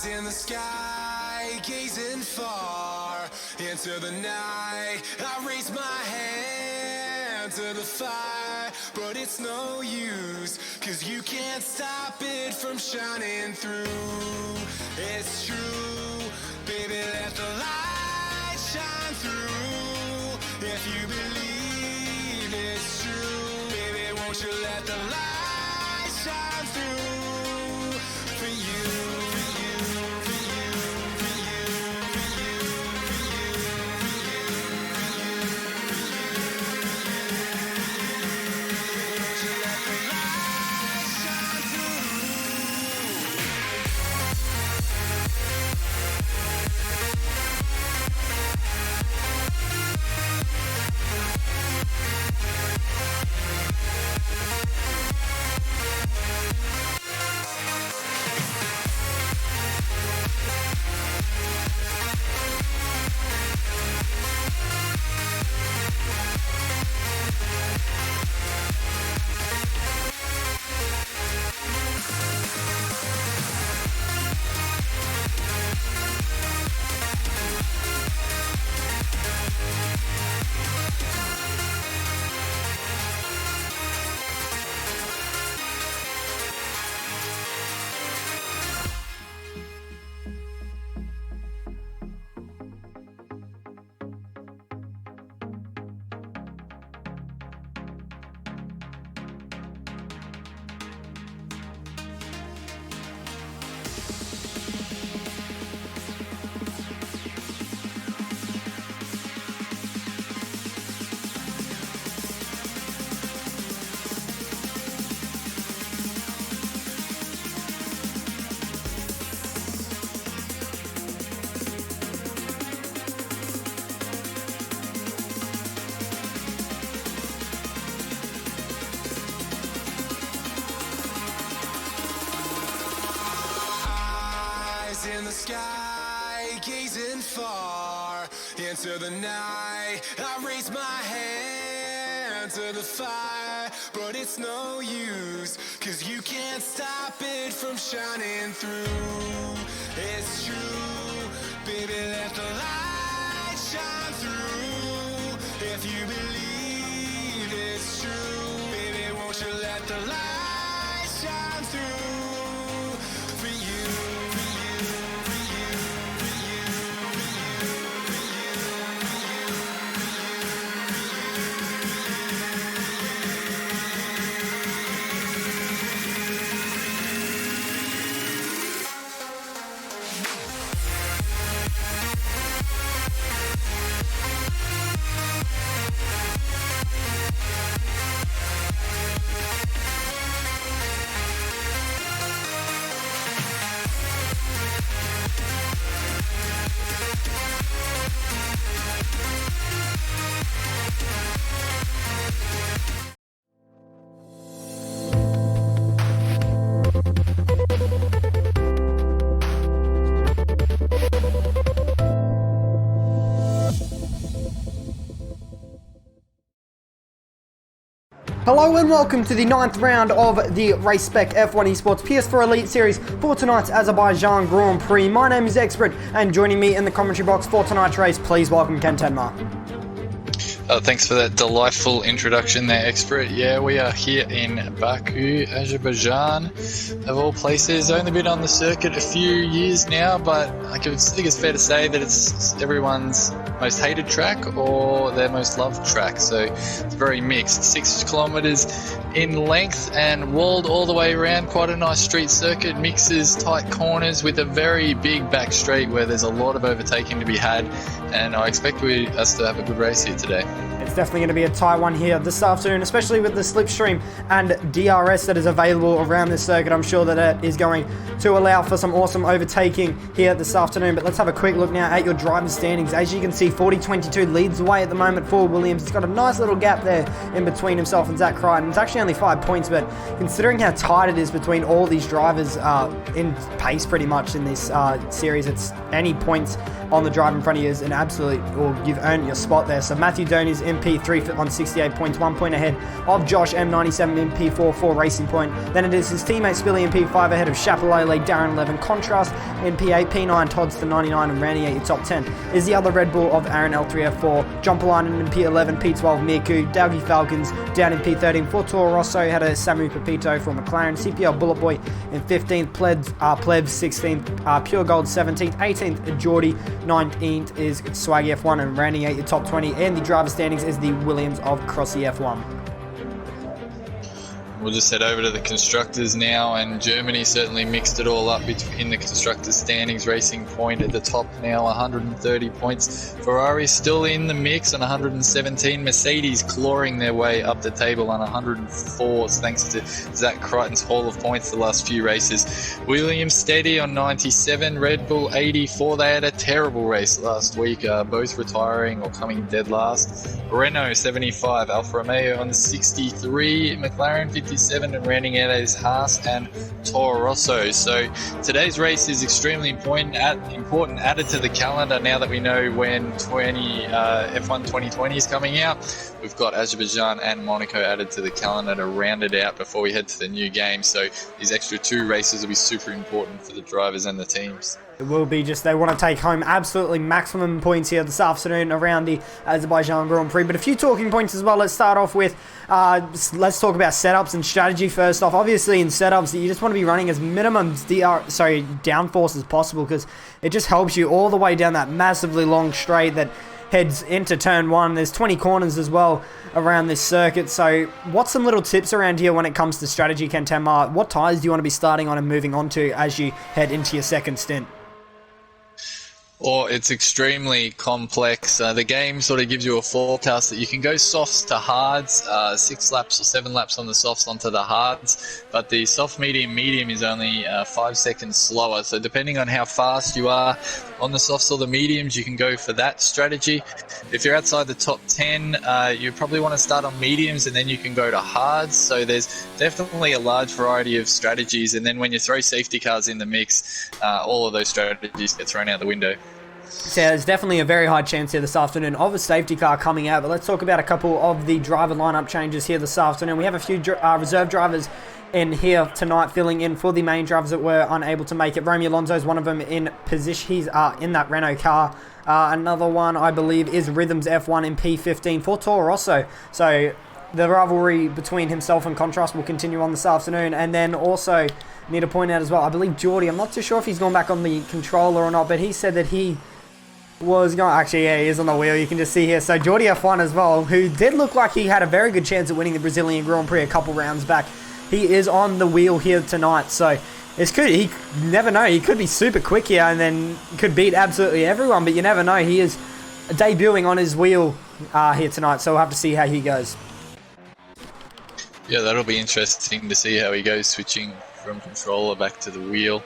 In the sky, gazing far into the night, I raise my hand to the fire, but it's no use, 'cause you can't stop it from shining through. It's true, baby, let the light shine through. If you believe it's true, baby, won't you let the light shine through for you. In the sky, gazing far into the night, I raise my hand to the fire, but it's no use, 'cause you can't stop it from shining through. It's true, baby, let the light shine through. If you believe it's true, baby, won't you let the light shine through for you. Hello and welcome to the 9th round of the Race Spec F1 Esports PS4 Elite Series for tonight's Azerbaijan Grand Prix. My name is Expert, and joining me in the commentary box for tonight's race, please welcome Ken Tenma. Thanks for that delightful introduction there, Expert. Yeah, we are here in Baku, Azerbaijan, of all places. Only been on the circuit a few years now, but I think it's fair to say that it's everyone's most hated track or their most loved track. So it's very mixed. 6 kilometers in length and walled all the way around. Quite a nice street circuit. Mixes, tight corners with a very big back straight where there's a lot of overtaking to be had. And I expect us to have a good race here today. It's definitely going to be a tight one here this afternoon, especially with the slipstream and DRS that is available around this circuit. I'm sure that it is going to allow for some awesome overtaking here this afternoon. But let's have a quick look now at your driver's standings. As you can see, 40-22 leads the way at the moment for Williams. He's got a nice little gap there in between himself and Zach Crichton. It's actually only 5 points, but considering how tight it is between all these drivers in pace pretty much in this series, it's any points on the drive in front of you is an absolute, or you've earned your spot there. So Matthew Doney's in P3 on 68 points, 1 point ahead of Josh M97 in P4 for Racing Point. Then it is his teammate Spilly in P5 ahead of Chapelele, Darren 11, Contrast in P8, P9, Todd's to 99, and Randy 8, your top 10 is the other Red Bull of Aaron L3F4, John Polainen in P11, P12, Mirku, Dowgie Falcons down in P13 for Toro Rosso, had a Samu Pepito for McLaren, CPL Bullet Boy in 15th, Plebs 16th, Pure Gold 17th, 18th, Geordie, 19th is Swaggy F1, and rounding out your top 20 and the driver standings is the Williams of Crossy F1. We'll just head over to the constructors now, and Germany certainly mixed it all up in the constructors standings. Racing Point at the top now, 130 points. Ferrari still in the mix on 117. Mercedes clawing their way up the table on 104 thanks to Zach Crichton's haul of points the last few races. Williams steady on 97, Red Bull 84. They had a terrible race last week, both retiring or coming dead last. Renault 75, Alfa Romeo on 63, McLaren 57, and rounding out is Haas and Toro Rosso. So today's race is extremely important, added to the calendar now that we know when F1 2020 is coming out. We've got Azerbaijan and Monaco added to the calendar to round it out before we head to the new game. So these extra 2 races will be super important for the drivers and the teams. It will be just they want to take home absolutely maximum points here this afternoon around the Azerbaijan Grand Prix. But a few talking points as well. Let's start off with, let's talk about setups and strategy first off. Obviously in setups, you just want to be running as minimum downforce as possible, because it just helps you all the way down that massively long straight that heads into turn 1. There's 20 corners as well around this circuit. So what's some little tips around here when it comes to strategy, Kentema? What tyres do you want to be starting on and moving on to as you head into your second stint? Or it's extremely complex. The game sort of gives you a forecast that you can go softs to hards, 6 laps or 7 laps on the softs onto the hards, but the soft medium is only 5 seconds slower. So depending on how fast you are on the softs or the mediums, you can go for that strategy. If you're outside the top 10, you probably want to start on mediums and then you can go to hards. So there's definitely a large variety of strategies, and then when you throw safety cars in the mix, all of those strategies get thrown out the window. So there's definitely a very high chance here this afternoon of a safety car coming out, but let's talk about a couple of the driver lineup changes here this afternoon. We have a few reserve drivers in here tonight filling in for the main drivers that were unable to make it. Romeo Alonso is one of them in position. He's in that Renault car. Another one, I believe, is Rhythms F1 in P15 for Toro Rosso. So the rivalry between himself and Contrast will continue on this afternoon. And then also need to point out as well, I believe Geordie, I'm not too sure if he's gone back on the controller or not, but he said that he was going, actually, yeah, he is on the wheel, you can just see here. So Geordie F1 as well, who did look like he had a very good chance at winning the Brazilian Grand Prix a couple rounds back. He is on the wheel here tonight, so he never know, he could be super quick here and then could beat absolutely everyone, but you never know. He is debuting on his wheel here tonight, so we'll have to see how he goes. Yeah, that'll be interesting to see how he goes switching from controller back to the wheel.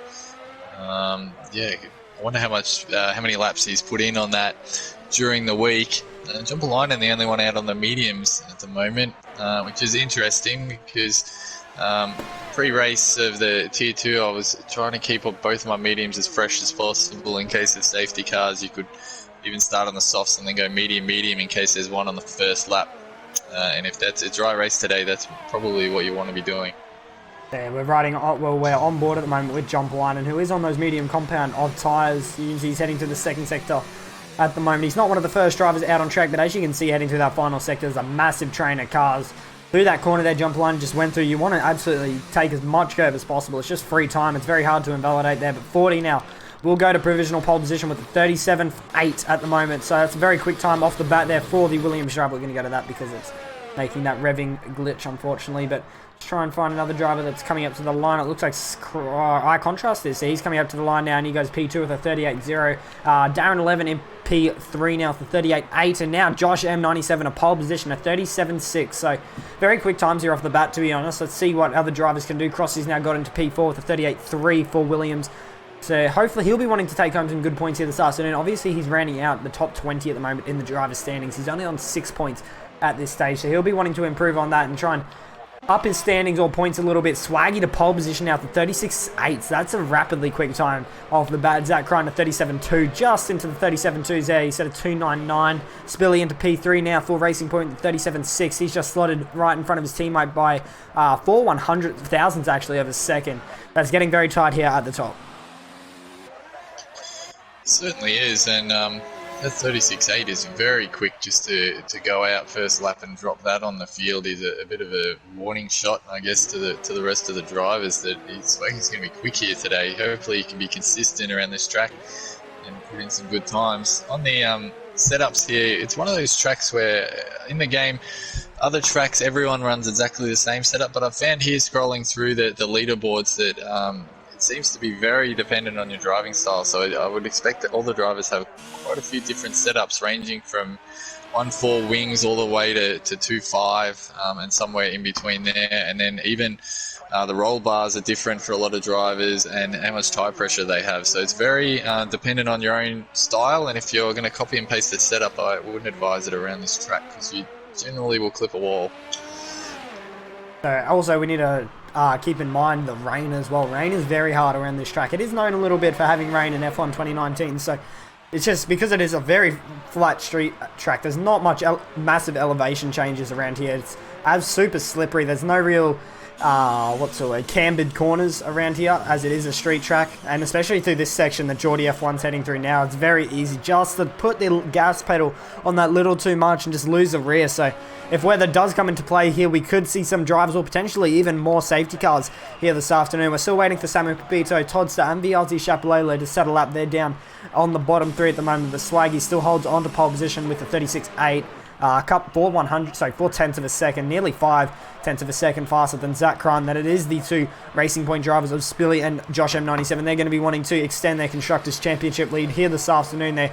Yeah, I wonder how many laps he's put in on that during the week. John Polainen, the only one out on the mediums at the moment, which is interesting because pre-race of the Tier 2, I was trying to keep both of my mediums as fresh as possible in case of safety cars. You could even start on the softs and then go medium in case there's one on the first lap. And if that's a dry race today, that's probably what you want to be doing. Yeah, we're on board at the moment with John Polainen, who is on those medium compound of tyres. He's heading to the second sector at the moment. He's not one of the first drivers out on track, but as you can see, heading through that final sector, there's a massive train of cars. Through that corner there, John Polainen just went through. You want to absolutely take as much curve as possible. It's just free time. It's very hard to invalidate there, but 40 now will go to provisional pole position with a 37.8 at the moment. So that's a very quick time off the bat there for the Williams driver. We're going to go to that because it's making that revving glitch, unfortunately. But let's try and find another driver that's coming up to the line. It looks like I contrast this. He's coming up to the line now, and he goes P2 with a 38.0. Darren 11 in P3 now for 38.8, and now Josh M97 a pole position, a 37.6. So very quick times here off the bat, to be honest. Let's see what other drivers can do. Crossy's now got into P4 with a 38.3 for Williams. So hopefully he'll be wanting to take home some good points here this afternoon. Obviously he's rounding out the top 20 at the moment in the driver's standings. He's only on 6 points at this stage, so he'll be wanting to improve on that and try and up his standings or points a little bit. Swaggy to pole position now for 36.8. So that's a rapidly quick time off the bat. Zach Crine to 37.2, just into the 37.2s there. He set a 2.99. Spilly into P3 now, full racing point, 37.6. He's just slotted right in front of his teammate by 4/100,000ths actually of a second. That's getting very tight here at the top. Certainly is, and that 36.8 is very quick just to go out first lap and drop that on the field is a bit of a warning shot, I guess, to the rest of the drivers that he's going to be quick here today. Hopefully he can be consistent around this track and put in some good times. On the setups here, it's one of those tracks where in the game, other tracks everyone runs exactly the same setup, but I've found here scrolling through the leaderboards that seems to be very dependent on your driving style, so I would expect that all the drivers have quite a few different setups ranging from 1.4 wings all the way to 2.5 and somewhere in between there, and then even the roll bars are different for a lot of drivers and how much tire pressure they have, so it's very dependent on your own style, and if you're going to copy and paste the setup, I wouldn't advise it around this track because you generally will clip a wall. Also, we need to keep in mind the rain as well. Rain is very hard around this track. It is known a little bit for having rain in F1 2019, so it's just because it is a very flat street track, there's not much massive elevation changes around here. It's as super slippery. There's no real cambered corners around here, as it is a street track, and especially through this section that Geordie F1's heading through now, it's very easy just to put the gas pedal on that little too much and just lose the rear. So if weather does come into play here, we could see some drivers or potentially even more safety cars here this afternoon. We're still waiting for Samu Pepito, Toddster and VLT Chapelele to settle up. They're down on the bottom three at the moment. The Swaggy still holds on to pole position with a 36.8. 4/10 of a second, nearly 5/10 of a second faster than Zach Crine. That it is the two Racing Point drivers of Spilly and Josh M97. They're going to be wanting to extend their Constructors' Championship lead here this afternoon. They're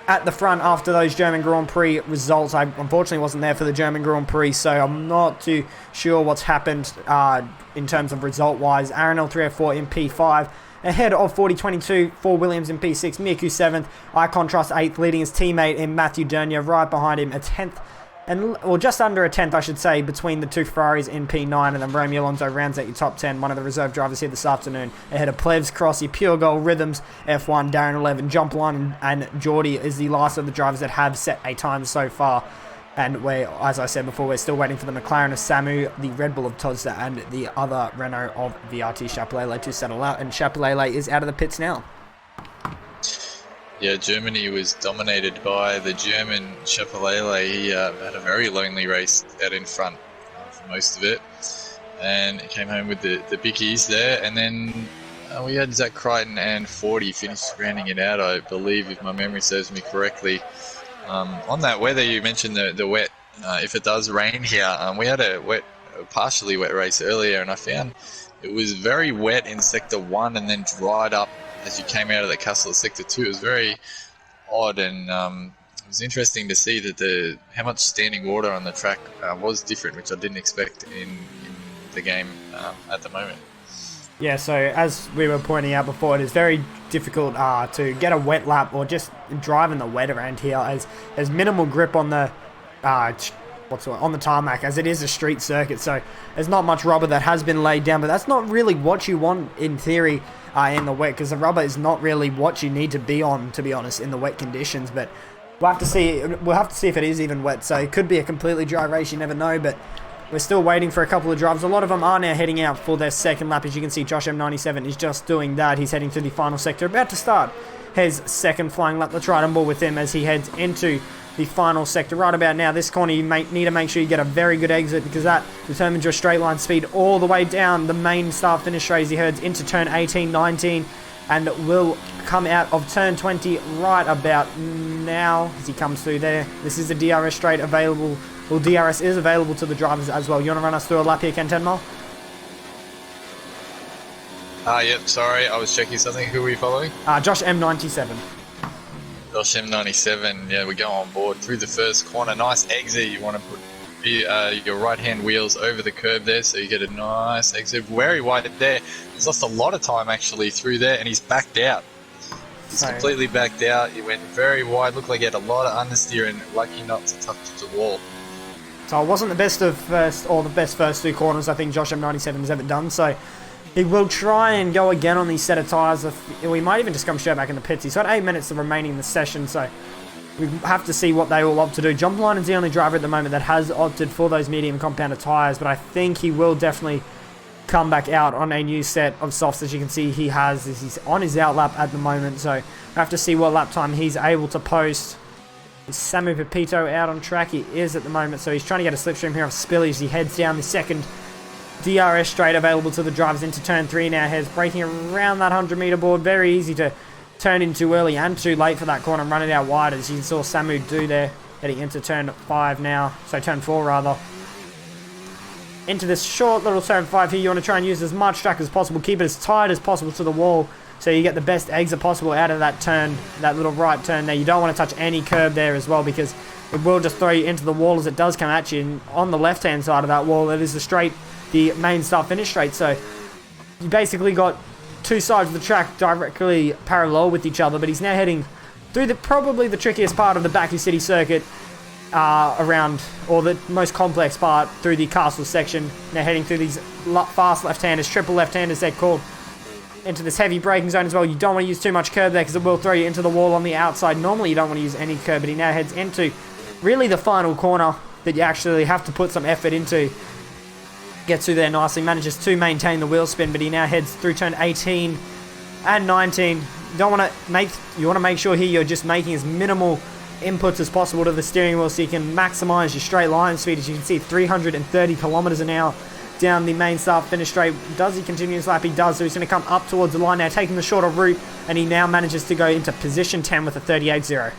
at the front after those German Grand Prix results. I unfortunately wasn't there for the German Grand Prix, so I'm not too sure what's happened in terms of result-wise. Aaron L304 in P5. Ahead of 40.22 for Williams in P6, Miku 7th, I Contrast 8th, leading his teammate in Matthew Dernier, right behind him, a 10th, or just under a 10th, I should say, between the two Ferraris in P9, and then Romeo Alonso rounds out your top 10, one of the reserve drivers here this afternoon, ahead of Plevs, Crossy, Pure Gold, Rhythms, F1, Darren 11, Jump Line, and Geordie is the last of the drivers that have set a time so far. And as I said before, we're still waiting for the McLaren of Samu, the Red Bull of Todster, and the other Renault of VRT Chapelele to settle out. And Chapelele is out of the pits now. Yeah, Germany was dominated by the German Chapelele. He had a very lonely race out in front for most of it. And came home with the bickies there. And then we had Zach Crichton and 40 finished rounding it out, I believe, if my memory serves me correctly. On that weather, you mentioned the wet. If it does rain here, we had a partially wet race earlier, and I found it was very wet in Sector 1 and then dried up as you came out of the castle at Sector 2. It was very odd, and it was interesting to see that how much standing water on the track was different, which I didn't expect in the game at the moment. Yeah, so as we were pointing out before, it is very difficult to get a wet lap or just drive in the wet around here, as there's minimal grip on the on the tarmac, as it is a street circuit. So there's not much rubber that has been laid down, but that's not really what you want in theory in the wet, because the rubber is not really what you need to be on, to be honest, in the wet conditions. But we'll have to see if it is even wet. So it could be a completely dry race, you never know, but we're still waiting for a couple of drivers. A lot of them are now heading out for their second lap. As you can see, Josh M97 is just doing that. He's heading to the final sector, about to start his second flying lap. Let's ride on board with him as he heads into the final sector. Right about now, this corner, you need to make sure you get a very good exit, because that determines your straight line speed all the way down the main start-finish straight as he heads into turn 18, 19, and will come out of turn 20 right about now as he comes through there. This is the DRS straight available well, DRS is available to the drivers as well. You want to run us through a lap here, Ken Tenmar? Yep, sorry, I was checking something. Who are we following? Josh M97. Josh M97, yeah, we go on board through the first corner. Nice exit. You want to put your right-hand wheels over the curb there, so you get a nice exit. Very wide there. He's lost a lot of time, actually, through there, and he's backed out. He's completely backed out. He went very wide. Looked like he had a lot of understeer and lucky not to touch the wall. So it wasn't the best of first, or the best first two corners I think Josh M97 has ever done, so he will try and go again on these set of tyres. We might even just come straight back in the pits. He's got 8 minutes remaining in the session, so we have to see what they will opt to do. John Blind is the only driver at the moment that has opted for those medium compounded tyres, but I think he will definitely come back out on a new set of softs. As you can see, he's on his out lap at the moment, so we have to see what lap time he's able to post. Is Samu Pepito out on track? He is at the moment, so he's trying to get a slipstream here of Spilly as he heads down the second DRS straight available to the drivers into turn 3 now. He's braking around that 100-meter board. Very easy to turn in too early and too late for that corner and run it out wide, as you saw Samu do there, heading into turn 5 now. So turn 4 rather. Into this short little turn 5 here, you want to try and use as much track as possible. Keep it as tight as possible to the wall so you get the best exit possible out of that turn, that little right turn there. You don't want to touch any curb there as well, because it will just throw you into the wall as it does come at you. And on the left-hand side of that wall, it is the main start finish straight. So you basically got two sides of the track directly parallel with each other, but he's now heading through probably the trickiest part of the Baku City circuit around, or the most complex part, through the castle section. Now heading through these fast left-handers, triple left-handers they're called, into this heavy braking zone as well. You don't want to use too much curb there because it will throw you into the wall on the outside. Normally you don't want to use any curb, but he now heads into really the final corner that you actually have to put some effort into. Gets through there nicely, manages to maintain the wheel spin, but he now heads through turn 18 and 19. You want to make sure here you're just making as minimal inputs as possible to the steering wheel so you can maximize your straight line speed. As you can see, 330 kilometers an hour down the main start finish straight. Does he continue his lap? He does, so he's going to come up towards the line now, taking the shorter route, and he now manages to go into position 10 with a 38.0.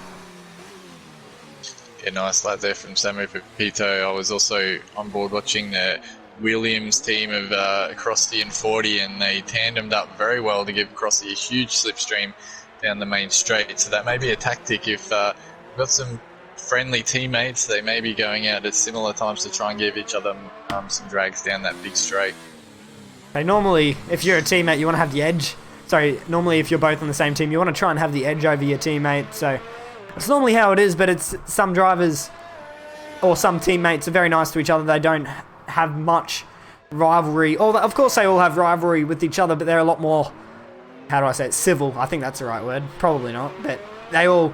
Yeah, nice lap there from Samu Pepito. I was also on board watching the Williams team of Crosty and 40, and they tandemed up very well to give Crosty a huge slipstream down the main straight. So that may be a tactic if we've got some friendly teammates. They may be going out at similar times to try and give each other some drags down that big straight. Okay, normally, if you're a teammate, you want to have the edge. Sorry, normally if you're both on the same team, you want to try and have the edge over your teammate. So it's normally how it is, but it's some drivers or some teammates are very nice to each other. They don't have much rivalry. Of course they all have rivalry with each other, but they're a lot more, how do I say it, civil. I think that's the right word. Probably not, but they all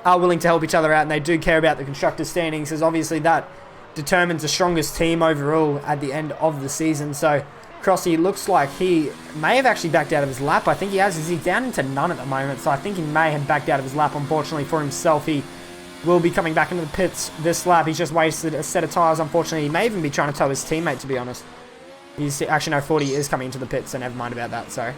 are willing to help each other out, and they do care about the constructors' standings, because obviously that determines the strongest team overall at the end of the season. So Crossy looks like he may have actually backed out of his lap. I think he has. He's down into none at the moment, so I think he may have backed out of his lap. Unfortunately for himself, he will be coming back into the pits this lap. He's just wasted a set of tyres. Unfortunately, he may even be trying to tow his teammate, to be honest. He's actually, no, 40 is coming into the pits, so never mind about that, sorry.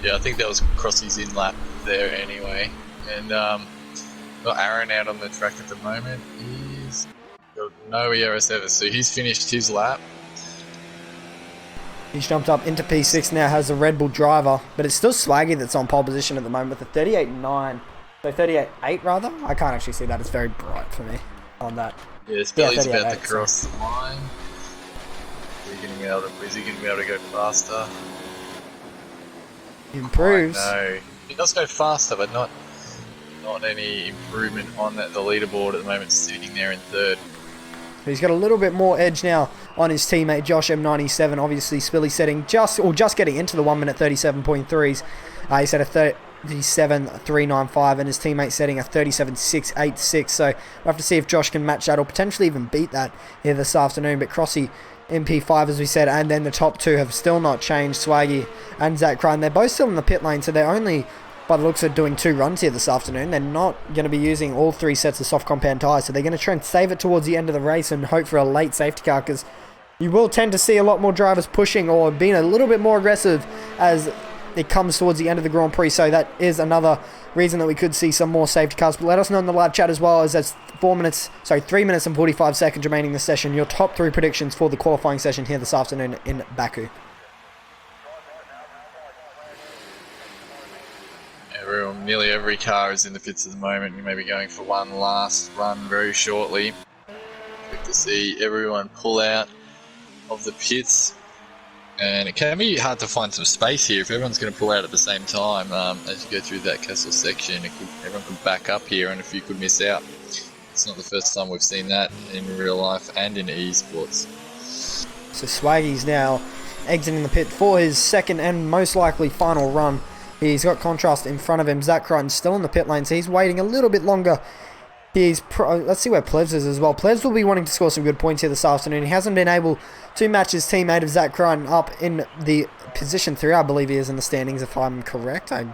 Yeah, I think that was Crossy's in lap there anyway. And got Aaron out on the track at the moment. He's got no ERS ever, so he's finished his lap. He's jumped up into P6 now, has a Red Bull driver, but it's still Swaggy that's on pole position at the moment with a 38.9. So 38.8 rather? I can't actually see that. It's very bright for me on that. Yeah, Spelly's about to cross the line. Is he going to be able to go faster? He improves. No, he does go faster, but not any improvement on the leaderboard at the moment, sitting there in third. He's got a little bit more edge now on his teammate Josh M97. Obviously, Spilly setting just getting into the 1 minute 37.3s. He's at a 37.395, and his teammate setting a 37.686. So we'll have to see if Josh can match that or potentially even beat that here this afternoon. But Crossy, MP5 as we said, and then the top two have still not changed. Swaggy and Zach Crane, they're both still in the pit lane, so they're only, by the looks of it, doing 2 runs here this afternoon. They're not going to be using all 3 sets of soft compound tyres, so they're going to try and save it towards the end of the race and hope for a late safety car, because you will tend to see a lot more drivers pushing or being a little bit more aggressive as it comes towards the end of the Grand Prix, so that is another reason that we could see some more safety cars. But let us know in the live chat as well, as there's 3 minutes and 45 seconds remaining in the session, your top 3 predictions for the qualifying session here this afternoon in Baku. Nearly every car is in the pits at the moment. We may be going for one last run very shortly. Good to see everyone pull out of the pits. And it can be hard to find some space here if everyone's going to pull out at the same time. As you go through that Kessel section, everyone could back up here and a few could miss out. It's not the first time we've seen that in real life and in esports. So Swaggy's now exiting the pit for his second and most likely final run. He's got Contrast in front of him. Zach Crichton's still in the pit lane, so he's waiting a little bit longer. Let's see where Plevs is as well. Plevs will be wanting to score some good points here this afternoon. He hasn't been able to match his teammate of Zach Crichton up in the position 3, I believe he is in the standings, if I'm correct. I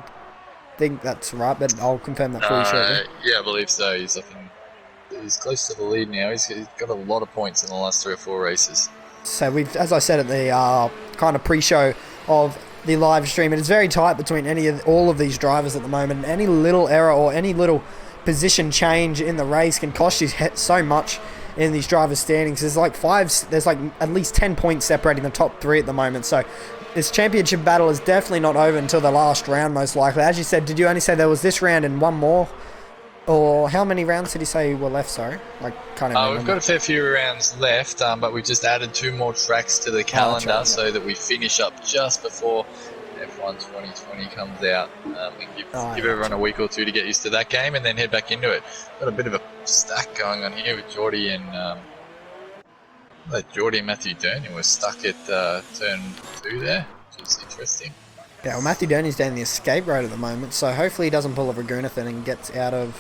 think that's right, but I'll confirm that for you shortly. Yeah, I believe so. He's close to the lead now. He's got a lot of points in the last 3 or 4 races. So as I said at the kind of pre-show of the live stream, it is very tight between all of these drivers at the moment. Any little error or any little position change in the race can cost you so much in these drivers' standings. There's like at least 10 points separating the top 3 at the moment. So this championship battle is definitely not over until the last round, most likely. As you said, did you only say there was this round and one more? Or how many rounds did he say were left, sorry? I can't remember. We've got a fair few rounds left, but we've just added 2 more tracks to the calendar right, so that we finish up just before F1 2020 comes out. And give everyone a week or 2 to get used to that game and then head back into it. Got a bit of a stack going on here with Geordie and Matthew Durnin was stuck at turn 2 there, which is interesting. Yeah, well, Matthew Durnin's down the escape road at the moment, so hopefully he doesn't pull a Ragunathan and gets out of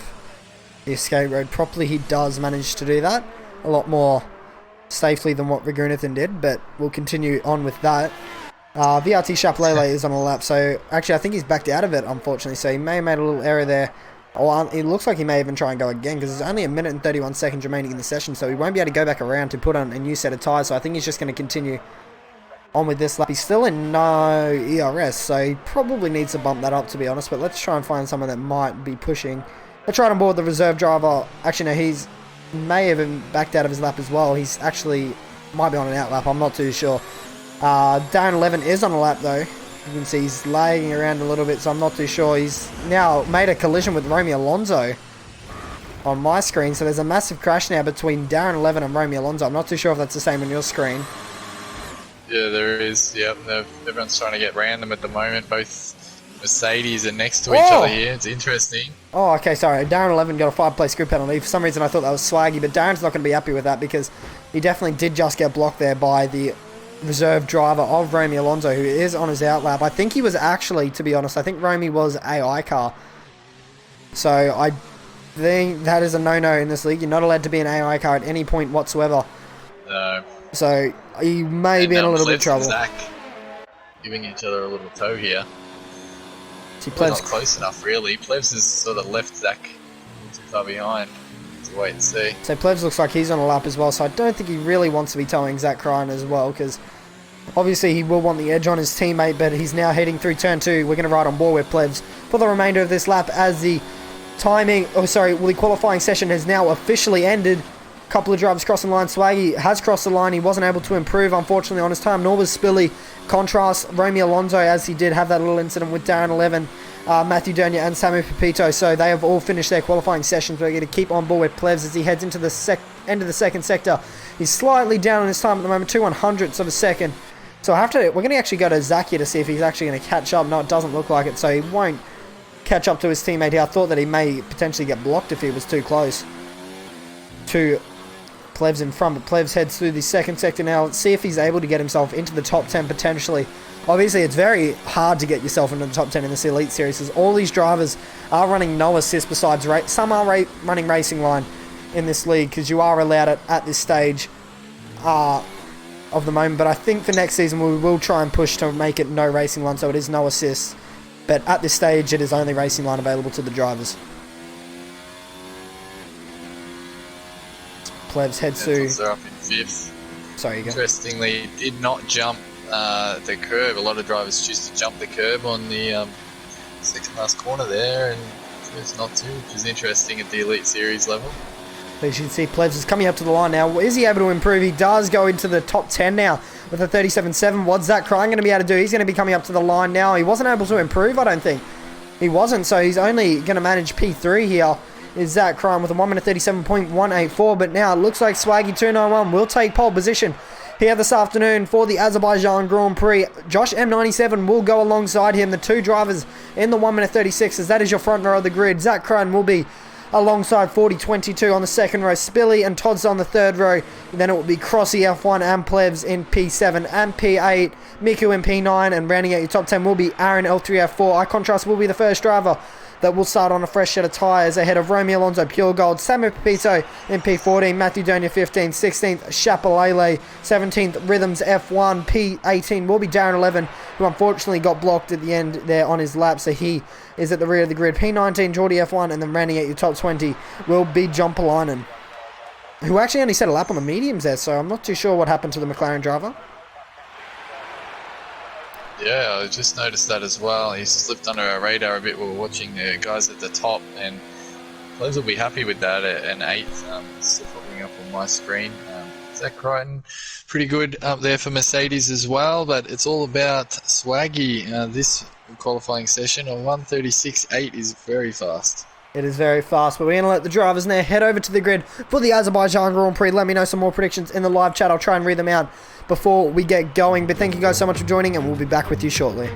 the escape road properly. He does manage to do that a lot more safely than what Ragunathan did, but we'll continue on with that. VRT Chaplele is on a lap, so actually I think he's backed out of it, unfortunately, so he may have made a little error there. Or it looks like he may even try and go again, because there's only 1 minute and 31 seconds remaining in the session, so he won't be able to go back around to put on a new set of tyres, so I think he's just going to continue on with this lap. He's still in no ERS, so he probably needs to bump that up, to be honest, but let's try and find someone that might be pushing. Let's try on board the reserve driver. Actually, no, he's may have been backed out of his lap as well. He's actually might be on an out lap, I'm not too sure. Darren 11 is on a lap though. You can see he's lagging around a little bit, so I'm not too sure. He's now made a collision with Romeo Alonso on my screen, so there's a massive crash now between Darren 11 and Romeo Alonso. I'm not too sure if that's the same on your screen. Yeah, there is. Yep, everyone's trying to get random at the moment. Both Mercedes are next to each other here. It's interesting. Oh, okay, sorry. Darren 11 got a 5-place grid penalty. For some reason, I thought that was Swaggy, but Darren's not going to be happy with that because he definitely did just get blocked there by the reserve driver of Romeo Alonso, who is on his out lap. I think he was actually, to be honest, I think Romy was AI car. So I think that is a no-no in this league. You're not allowed to be an AI car at any point whatsoever. No. So he may be in a little bit of trouble. Zach giving each other a little toe here. See, Plevs not close enough, really. Plevs has sort of left Zach too far behind. To wait and see. So Plevs looks like he's on a lap as well, so I don't think he really wants to be towing Zach Crichton as well, because obviously he will want the edge on his teammate, but he's now heading through turn 2. We're going to ride on board with Plevs for the remainder of this lap as the the qualifying session has now officially ended. A couple of drivers crossing the line. Swaggy has crossed the line. He wasn't able to improve, unfortunately, on his time, nor was Spilly. Contrast Romeo Alonso, as he did have that little incident with Darren 11, Matthew Durnia and Samu Pepito, so they have all finished their qualifying sessions. We're going to keep on board with Plevs as he heads into the end of the second sector. He's slightly down on his time at the moment, 2/100ths of a second. So we're going to actually go to Zach here to see if he's actually going to catch up. No, it doesn't look like it, so he won't catch up to his teammate here. I thought that he may potentially get blocked if he was too close to Plevs in front, but Plevs heads through the second sector now. Let's see if he's able to get himself into the top 10 potentially. Obviously, it's very hard to get yourself into the top 10 in this Elite Series, as all these drivers are running no assist besides some are running racing line in this league, because you are allowed it at this stage of the moment. But I think for next season we will try and push to make it no racing line, so it is no assists. But at this stage, it is only racing line available to the drivers. Plevs heads through. Up in 5th. Sorry, you go. Interestingly, did not jump the curb. A lot of drivers choose to jump the curb on the second last corner there, and choose not to, which is interesting at the Elite Series level. As you can see, Plebs is coming up to the line now. Is he able to improve? He does go into the top 10 now with a 37.7. What's Zach Cryan going to be able to do? He's going to be coming up to the line now. He wasn't able to improve, I don't think. He wasn't, so he's only going to manage P3 here. Is Zach Cryan with a 1 minute 37.184, but now it looks like Swaggy 291 will take pole position here this afternoon for the Azerbaijan Grand Prix. Josh M97 will go alongside him, the two drivers in the 1 minute 36, as that is your front row of the grid. Zach Cryan will be alongside 40.22 on the second row, Spilly and Todd's on the third row. And then it will be Crossy F1 and Plebs in P7 and P8, Miku in P9, and rounding out your top 10 will be Aaron L3F4. iContrast will be the first driver that will start on a fresh set of tyres ahead of Romeo Alonso Pure Gold, Samu Pepito in P14, Matthew Donia 15th, 16th Chapalele, 17th Rhythms F1, P18 will be Darren 11, who unfortunately got blocked at the end there on his lap, so he is at the rear of the grid. P19 Geordie F1, and then rounding out your top 20 will be John Polainen, who actually only set a lap on the mediums there, so I'm not too sure what happened to the McLaren driver. Yeah, I just noticed that as well. He slipped under our radar a bit. We were watching the guys at the top, and Plebs will be happy with that at an 8th. Still popping up on my screen. Zach Crichton, pretty good up there for Mercedes as well, but it's all about Swaggy. This qualifying session on 1:36.8 is very fast. It is very fast, but we're going to let the drivers now head over to the grid for the Azerbaijan Grand Prix. Let me know some more predictions in the live chat. I'll try and read them out before we get going. But thank you guys so much for joining, and we'll be back with you shortly.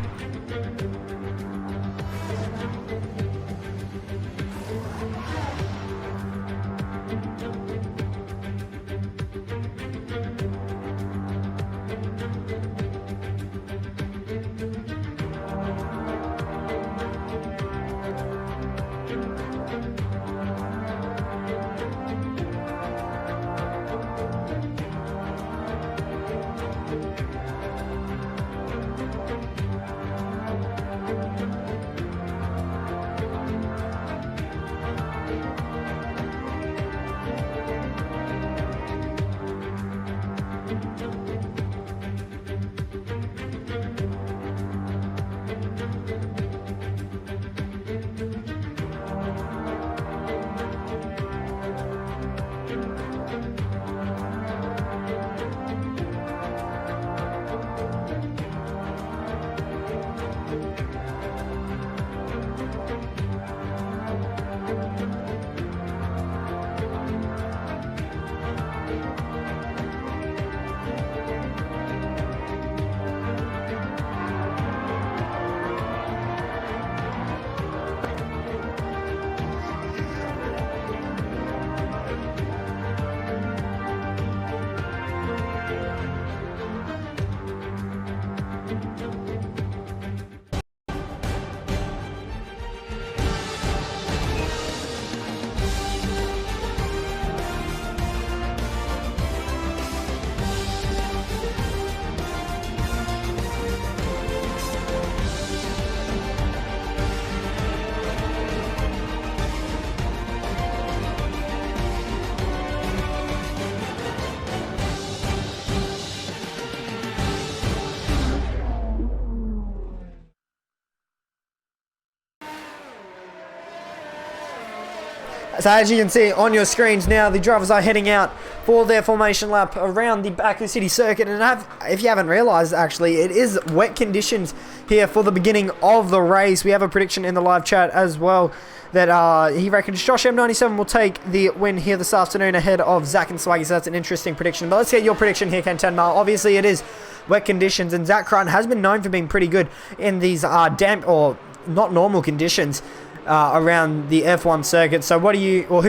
So as you can see on your screens now, the drivers are heading out for their formation lap around the Baku City circuit. And if you haven't realised, actually, it is wet conditions here for the beginning of the race. We have a prediction in the live chat as well that he reckons Josh M97 will take the win here this afternoon ahead of Zach and Swaggy. So that's an interesting prediction. But let's get your prediction here, Ken Tenmar. Obviously, it is wet conditions, and Zach Crichton has been known for being pretty good in these damp or not normal conditions around the F1 circuit. So who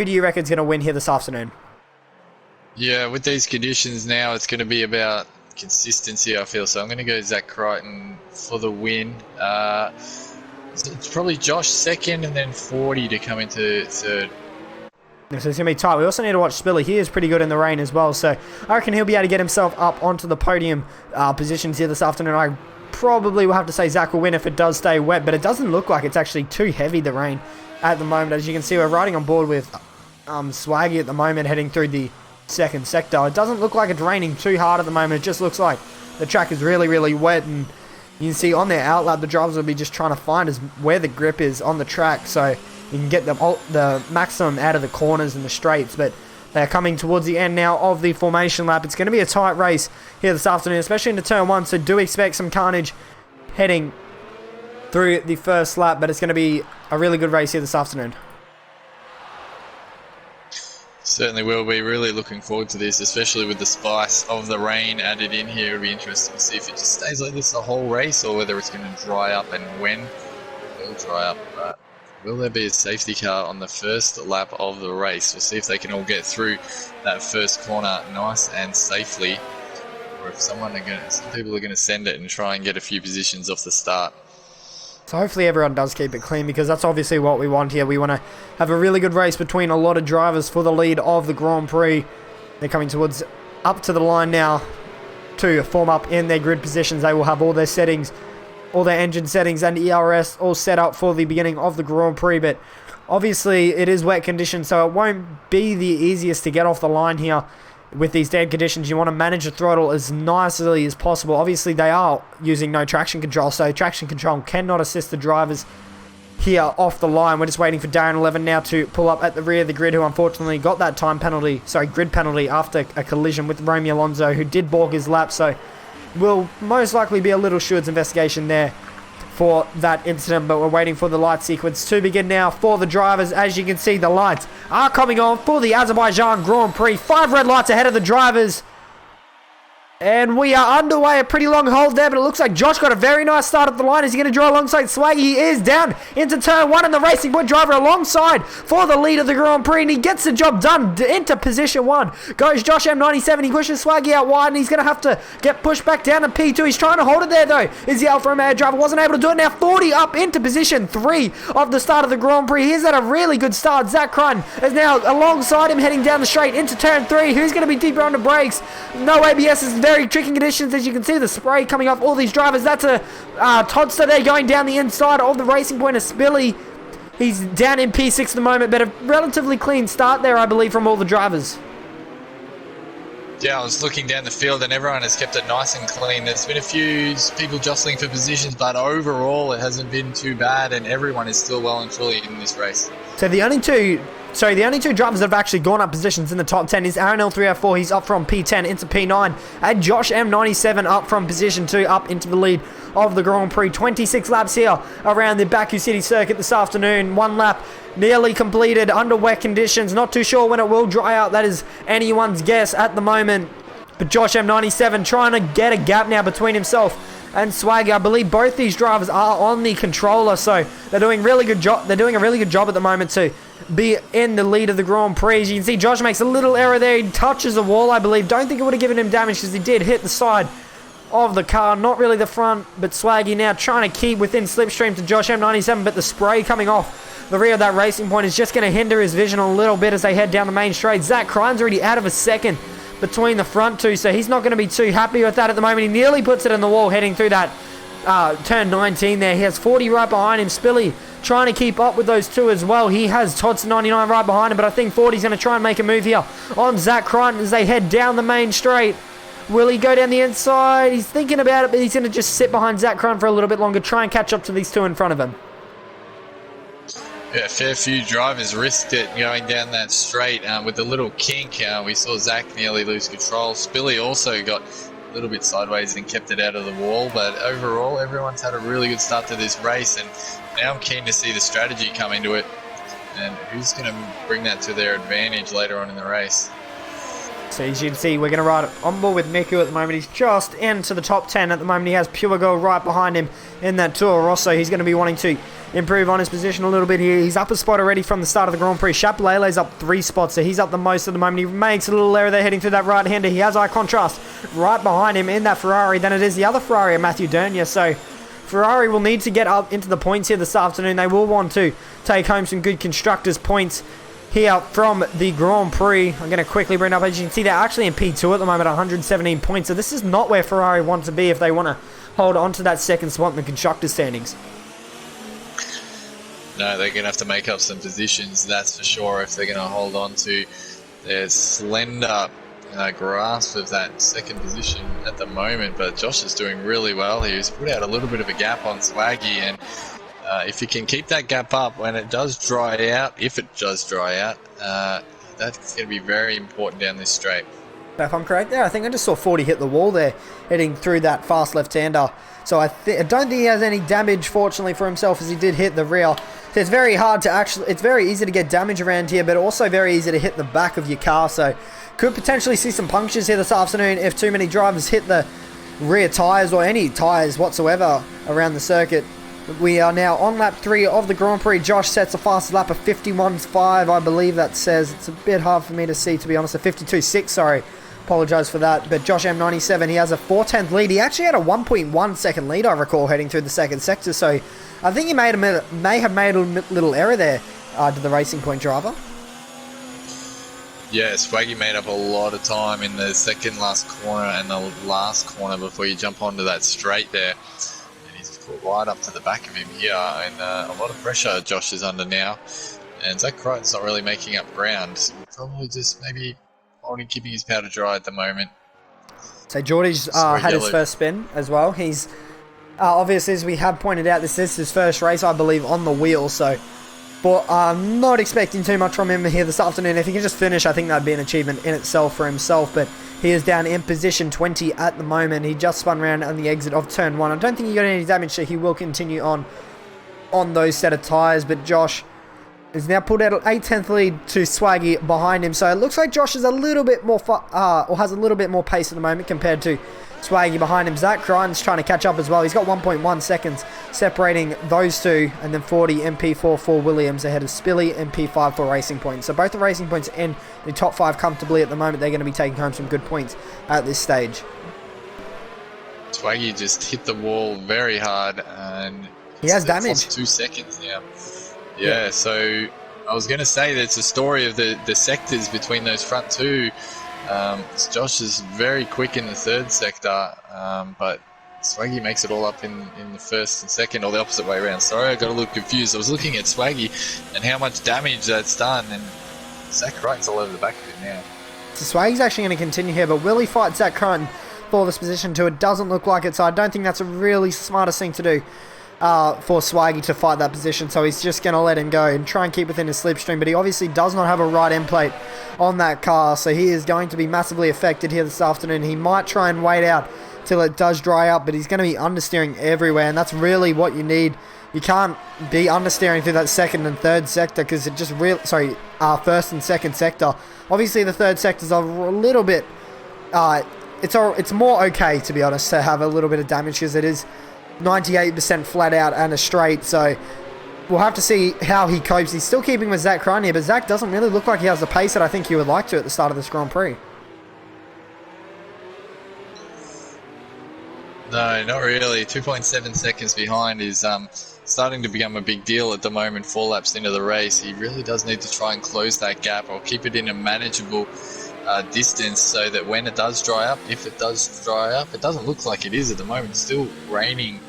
do you reckon is going to win here this afternoon? Yeah, with these conditions now, it's going to be about consistency, I feel. So I'm going to go Zach Crichton for the win. It's probably Josh second, and then 40 to come into third. So it's going to be tight. We also need to watch Spiller. He is pretty good in the rain as well. So I reckon he'll be able to get himself up onto the podium positions here this afternoon. I probably will have to say Zach will win if it does stay wet, but it doesn't look like it's actually too heavy, the rain, at the moment. As you can see, we're riding on board with Swaggy at the moment, heading through the second sector. It doesn't look like it's raining too hard at the moment. It just looks like the track is really, really wet, and you can see on their outlap, the drivers will be just trying to find where the grip is on the track, so you can get the maximum out of the corners and the straights. But they're coming towards the end now of the formation lap. It's going to be a tight race here this afternoon, especially into turn 1, so do expect some carnage heading through the first lap, but it's going to be a really good race here this afternoon. Certainly will be. Really looking forward to this, especially with the spice of the rain added in here. It'll be interesting to see if it just stays like this the whole race, or whether it's going to dry up, and when it will dry up. But will there be a safety car on the first lap of the race? We'll see if they can all get through that first corner nice and safely, or if some people are going to send it and try and get a few positions off the start. So hopefully everyone does keep it clean, because that's obviously what we want here. We want to have a really good race between a lot of drivers for the lead of the Grand Prix. They're coming towards up to the line now to form up in their grid positions. They will have all their settings, all their engine settings and ERS all set up for the beginning of the Grand Prix. But obviously it is wet conditions, so it won't be the easiest to get off the line here. With these dead conditions, you want to manage the throttle as nicely as possible. Obviously, they are using no traction control, so traction control cannot assist the drivers here off the line. We're just waiting for Darren 11 now to pull up at the rear of the grid, who unfortunately got that grid penalty after a collision with Romeo Alonso, who did balk his lap, so will most likely be a little Schurz investigation there for that incident. But we're waiting for the light sequence to begin now for the drivers. As you can see, the lights are coming on for the Azerbaijan Grand Prix. 5 red lights ahead of the drivers, and we are underway. A pretty long hold there, but it looks like Josh got a very nice start at the line. Is he going to draw alongside Swaggy? He is down into turn 1, and the Racing Point driver alongside for the lead of the Grand Prix, and he gets the job done. Into position 1 goes Josh M97. He pushes Swaggy out wide, and he's going to have to get pushed back down to P2. He's trying to hold it there, though. Is the Alfa Romeo driver? Wasn't able to do it. Now 40 up into position 3 of the start of the Grand Prix. He's at a really good start. Zach Crun is now alongside him, heading down the straight into turn 3. Who's going to be deeper on the brakes? No ABS. Is very tricky conditions. As you can see, the spray coming off all these drivers. That's a Todster there going down the inside of the Racing Point of Spilly. He's down in P6 at the moment, but a relatively clean start there, I believe, from all the drivers. Yeah, I was looking down the field, and everyone has kept it nice and clean. There's been a few people jostling for positions, but overall it hasn't been too bad, and everyone is still well and truly in this race. So the only two drivers that have actually gone up positions in the top 10 is Aaron L304. He's up from P10 into P9, and Josh M97 up from position 2 up into the lead of the Grand Prix. 26 laps here around the Baku City circuit this afternoon. 1 lap nearly completed under wet conditions. Not too sure when it will dry out. That is anyone's guess at the moment. But Josh M97 trying to get a gap now between himself and Swaggy. I believe both these drivers are on the controller, so they're doing a really good job. They're doing a really good job at the moment to be in the lead of the Grand Prix. As you can see, Josh makes a little error there. He touches the wall, I believe. Don't think it would have given him damage, because he did hit the side of the car, not really the front. But Swaggy now trying to keep within slipstream to Josh M97, but the spray coming off the rear of that Racing Point is just going to hinder his vision a little bit as they head down the main straight. Zach Crine's already out of a second between the front two, so he's not going to be too happy with that at the moment. He nearly puts it in the wall heading through that turn 19 there. He has 40 right behind him. Spilly trying to keep up with those two as well. He has Todson 99 right behind him, but I think 40's going to try and make a move here on Zach Crine as they head down the main straight. Will he go down the inside? He's thinking about it, but he's going to just sit behind Zach Crine for a little bit longer, try and catch up to these two in front of him. Yeah, a fair few drivers risked it going down that straight with the little kink. We saw Zach nearly lose control. Spilly also got a little bit sideways and kept it out of the wall, but overall everyone's had a really good start to this race, and now I'm keen to see the strategy come into it and who's going to bring that to their advantage later on in the race. So as you can see, we're going to ride on board with Miku at the moment. He's just into the top 10 at the moment. He has Pure Gold right behind him in that Toro Rosso. He's going to be wanting to improve on his position a little bit here. He's up a spot already from the start of the Grand Prix. Chappelele's up 3 spots, so he's up the most at the moment. He makes a little error there heading through that right-hander. He has eye contrast right behind him in that Ferrari. Then it is the other Ferrari, Matthew Dernier. So Ferrari will need to get up into the points here this afternoon. They will want to take home some good constructors' points here from the Grand Prix. I'm going to quickly bring it up. As you can see, they're actually in P2 at the moment, 117 points. So this is not where Ferrari want to be if they want to hold on to that second spot in the constructors' standings. No, they're going to have to make up some positions, that's for sure, if they're going to hold on to their slender grasp of that second position at the moment, but Josh is doing really well here. He's put out a little bit of a gap on Swaggy, and if he can keep that gap up when it does dry out, if it does dry out, that's going to be very important down this straight. If I'm correct there, I think I just saw 40 hit the wall there, heading through that fast left-hander. So I don't think he has any damage, fortunately for himself, as he did hit the rear. So it's very hard to it's very easy to get damage around here, but also very easy to hit the back of your car. So could potentially see some punctures here this afternoon if too many drivers hit the rear tyres or any tyres whatsoever around the circuit. We are now on lap 3 of the Grand Prix. Josh sets a fastest lap of 51.5, I believe that says. It's a bit hard for me to see, to be honest. A 52.6, sorry. Apologise for that. But Josh M97, he has a 4/10 lead. He actually had a 1.1 second lead, I recall, heading through the second sector. So I think he may have made a little error there to the Racing Point driver. Yeah, Swaggy made up a lot of time in the second last corner and the last corner before you jump onto that straight there. And he's put right up to the back of him here, and a lot of pressure Josh is under now. And Zach Crichton's not really making up ground, so we're probably just maybe only keeping his powder dry at the moment. So Geordie's had his first spin as well. He's obviously, as we have pointed out, this is his first race, I believe, on the wheel. So, but I'm not expecting too much from him here this afternoon. If he can just finish, I think that'd be an achievement in itself for himself. But he is down in position 20 at the moment. He just spun around on the exit of turn 1. I don't think he got any damage, so he will continue on those set of tyres. But Josh is now pulled out an 8/10 lead to Swaggy behind him. So it looks like Josh is a little bit more, or has a little bit more pace at the moment compared to Swaggy behind him. Zach Crichton's trying to catch up as well. He's got 1.1 seconds separating those two, and then 40 MP4 for Williams ahead of Spilly and P5 for Racing Point. So both the Racing Points in the top 5 comfortably at the moment. They're going to be taking home some good points at this stage. Swaggy just hit the wall very hard, and he has damage. 2 seconds now. Yeah, so I was going to say that it's a story of the sectors between those front two. Josh is very quick in the third sector, but Swaggy makes it all up in the first and second, or the opposite way around. Sorry, I got a little confused. I was looking at Swaggy and how much damage that's done, and Zach Crichton's all over the back of it now. So Swaggy's actually going to continue here, but will he fight Zach Crichton for this position too? It doesn't look like it, so I don't think that's a really smartest thing to do. For Swaggy to fight that position, so he's just going to let him go and try and keep within his slipstream, but he obviously does not have a right end plate on that car, so he is going to be massively affected here this afternoon. He might try and wait out till it does dry up, but he's going to be understeering everywhere, and that's really what you need. You can't be understeering through that second and third sector, because it just first and second sector. Obviously the third sectors are a little bit it's more okay, to be honest, to have a little bit of damage, because it is 98% flat out and a straight, so we'll have to see how he copes. He's still keeping with Zach Crichton here, but Zach doesn't really look like he has the pace that I think he would like to at the start of this Grand Prix. No, not really. 2.7 seconds behind is starting to become a big deal at the moment, 4 laps into the race. He really does need to try and close that gap or keep it in a manageable distance, so that when it does dry up, if it does dry up, it doesn't look like it is at the moment. It's still raining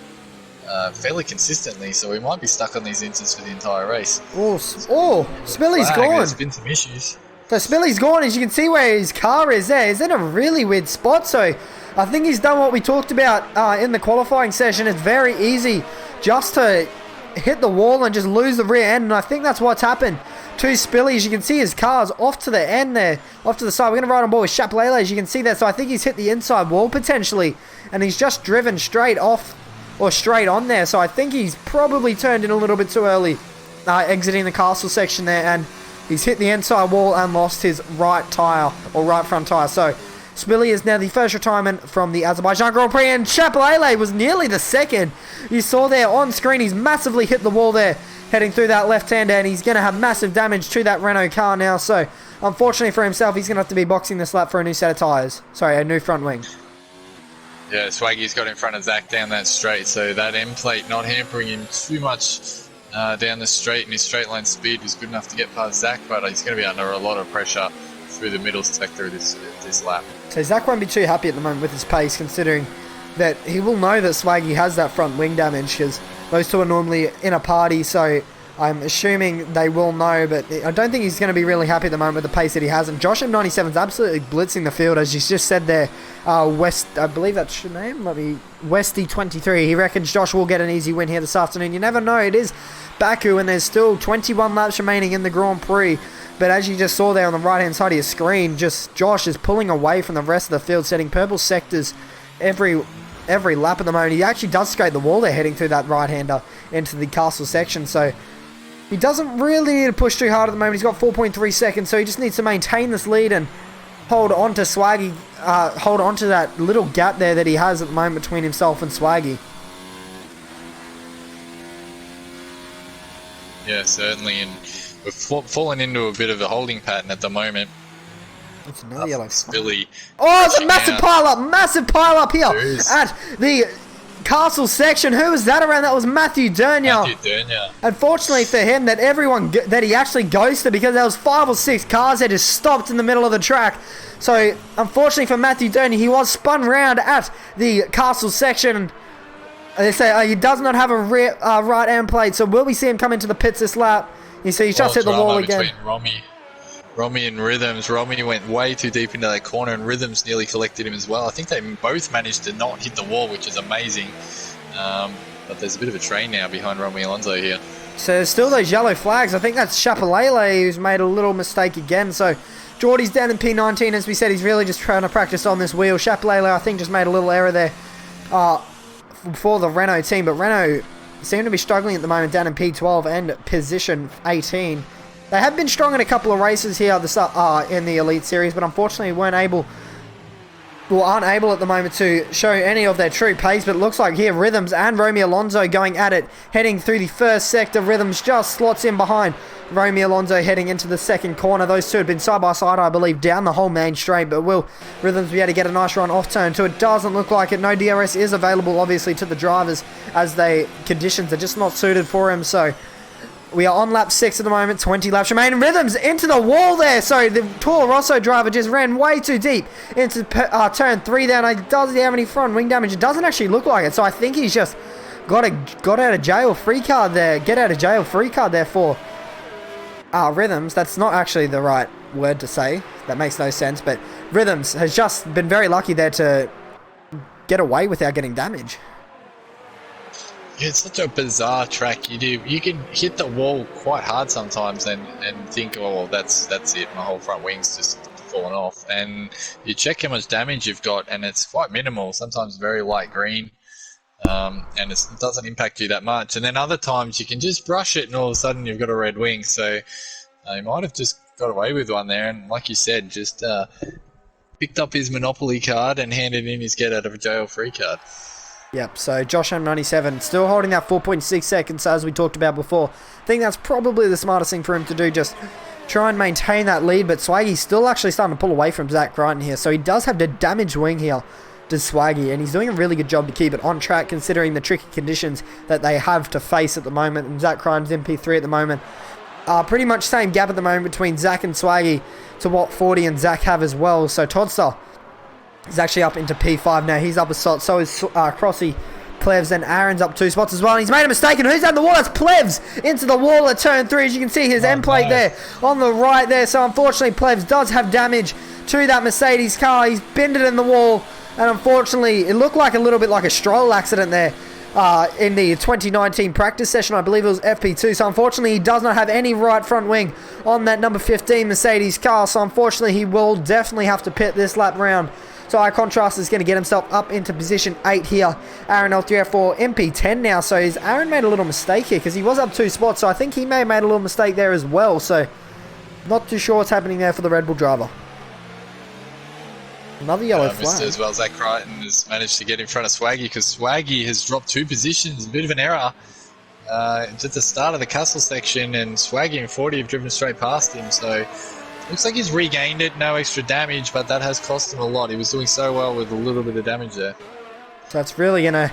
fairly consistently, so we might be stuck on these instances for the entire race. Spilly's gone. There's been some issues. So Spilly's gone, as you can see where his car is there. He's in a really weird spot, so I think he's done what we talked about in the qualifying session. It's very easy just to hit the wall and just lose the rear end, and I think that's what's happened to Spilly. As you can see, his car's off to the end there, off to the side. We're going to ride on board with Chaplele, as you can see there. So I think he's hit the inside wall potentially, and he's just driven straight off or straight on there. So I think he's probably turned in a little bit too early, exiting the castle section there, and he's hit the inside wall and lost his right tyre, or right front tyre. So Spilly is now the first retirement from the Azerbaijan Grand Prix, and Chaplele was nearly the second. You saw there on screen, he's massively hit the wall there, heading through that left-hander, and he's going to have massive damage to that Renault car now. So, unfortunately for himself, he's going to have to be boxing this lap for a new set of tyres. Sorry, a new front wing. Yeah, Swaggy's got in front of Zach down that straight, so that end plate not hampering him too much down the straight, and his straight line speed was good enough to get past Zach, but he's going to be under a lot of pressure through the middle sector of this lap. So Zach won't be too happy at the moment with his pace, considering that he will know that Swaggy has that front wing damage, because those two are normally in a party. So I'm assuming they will know, but I don't think he's going to be really happy at the moment with the pace that he has. And Josh M97 is absolutely blitzing the field, as you just said there. West, I believe that's your name. Let me Westy23. He reckons Josh will get an easy win here this afternoon. You never know. It is Baku, and there's still 21 laps remaining in the Grand Prix. But as you just saw there on the right-hand side of your screen, just Josh is pulling away from the rest of the field, setting purple sectors every lap at the moment. He actually does skate the wall there, heading through that right-hander into the castle section. So he doesn't really need to push too hard at the moment. He's got 4.3 seconds, so he just needs to maintain this lead and hold on to Swaggy, hold on to that little gap there that he has at the moment between himself and Swaggy. Yeah, certainly, and we've fallen into a bit of a holding pattern at the moment. It's another yellow flag. Oh, it's a massive pile up here at the castle section. Who was that around? That was Matthew Dernier. Unfortunately for him, that he actually ghosted, because there was 5 or 6 cars that just stopped in the middle of the track. So unfortunately for Matthew Dernier, he was spun round at the castle section. They say he does not have a right hand plate, so will we see him come into the pits this lap? You see, he's just hit the wall again. Romy and Rhythms. Romy went way too deep into that corner, and Rhythms nearly collected him as well. I think they both managed to not hit the wall, which is amazing. But there's a bit of a train now behind Romy Alonso here. So there's still those yellow flags. I think that's Chapalele who's made a little mistake again. So Geordie's down in P19. As we said, he's really just trying to practice on this wheel. Chapalele, I think, just made a little error there for the Renault team. But Renault seem to be struggling at the moment down in P12 and position 18. They have been strong in a couple of races here in the Elite Series, but unfortunately aren't able at the moment to show any of their true pace. But it looks like here Rhythms and Romy Alonso going at it, heading through the first sector. Rhythms just slots in behind Romy Alonso heading into the second corner. Those two have been side by side, I believe, down the whole main straight, but will Rhythms be able to get a nice run off turn? So it doesn't look like it. No DRS is available, obviously, to the drivers, as conditions are just not suited for him. So we are on lap 6 at the moment, 20 laps remaining. Rhythms into the wall there. So the Toro Rosso driver just ran way too deep into turn 3 there. And does he have any front wing damage? It doesn't actually look like it. So I think he's just got out of jail free card there. Get out of jail free card there for Rhythms. That's not actually the right word to say. That makes no sense. But Rhythms has just been very lucky there to get away without getting damage. Yeah, it's such a bizarre track. You can hit the wall quite hard sometimes and think, oh, well, that's it. My whole front wing's just fallen off. And you check how much damage you've got, and it's quite minimal. Sometimes very light green, and it doesn't impact you that much. And then other times you can just brush it, and all of a sudden you've got a red wing. So you might have just got away with one there. And like you said, just picked up his Monopoly card and handed in his get out of jail free card. Yep, so Josh M97 still holding that 4.6 seconds as we talked about before. I think that's probably the smartest thing for him to do, just try and maintain that lead. But Swaggy's still actually starting to pull away from Zach Crichton here. So he does have the damaged wing here to Swaggy, and he's doing a really good job to keep it on track considering the tricky conditions that they have to face at the moment. And Zach Crichton's in P3 at the moment. Pretty much same gap at the moment between Zach and Swaggy to what 40 and Zach have as well. So Toddster is actually up into P5 now. He's up a spot. So is Crossy, Plevs, and Aaron's up 2 spots as well. And he's made a mistake. And who's at the wall? That's Plevs into the wall at turn 3. As you can see, his end plate there on the right there. So unfortunately, Plevs does have damage to that Mercedes car. He's bended in the wall. And unfortunately, it looked like a little bit like a stroll accident there in the 2019 practice session. I believe it was FP2. So unfortunately, he does not have any right front wing on that number 15 Mercedes car. So unfortunately, he will definitely have to pit this lap round. So our contrast is going to get himself up into position 8 here. Aaron L3F4 MP10 now. So Aaron made a little mistake here because he was up 2 spots. So I think he may have made a little mistake there as well. So not too sure what's happening there for the Red Bull driver. Another yellow flag. As well, Zach Crichton has managed to get in front of Swaggy because Swaggy has dropped 2 positions. A bit of an error at the start of the castle section, and Swaggy and 40 have driven straight past him. So looks like he's regained it, no extra damage, but that has cost him a lot. He was doing so well with a little bit of damage there. So that's really going to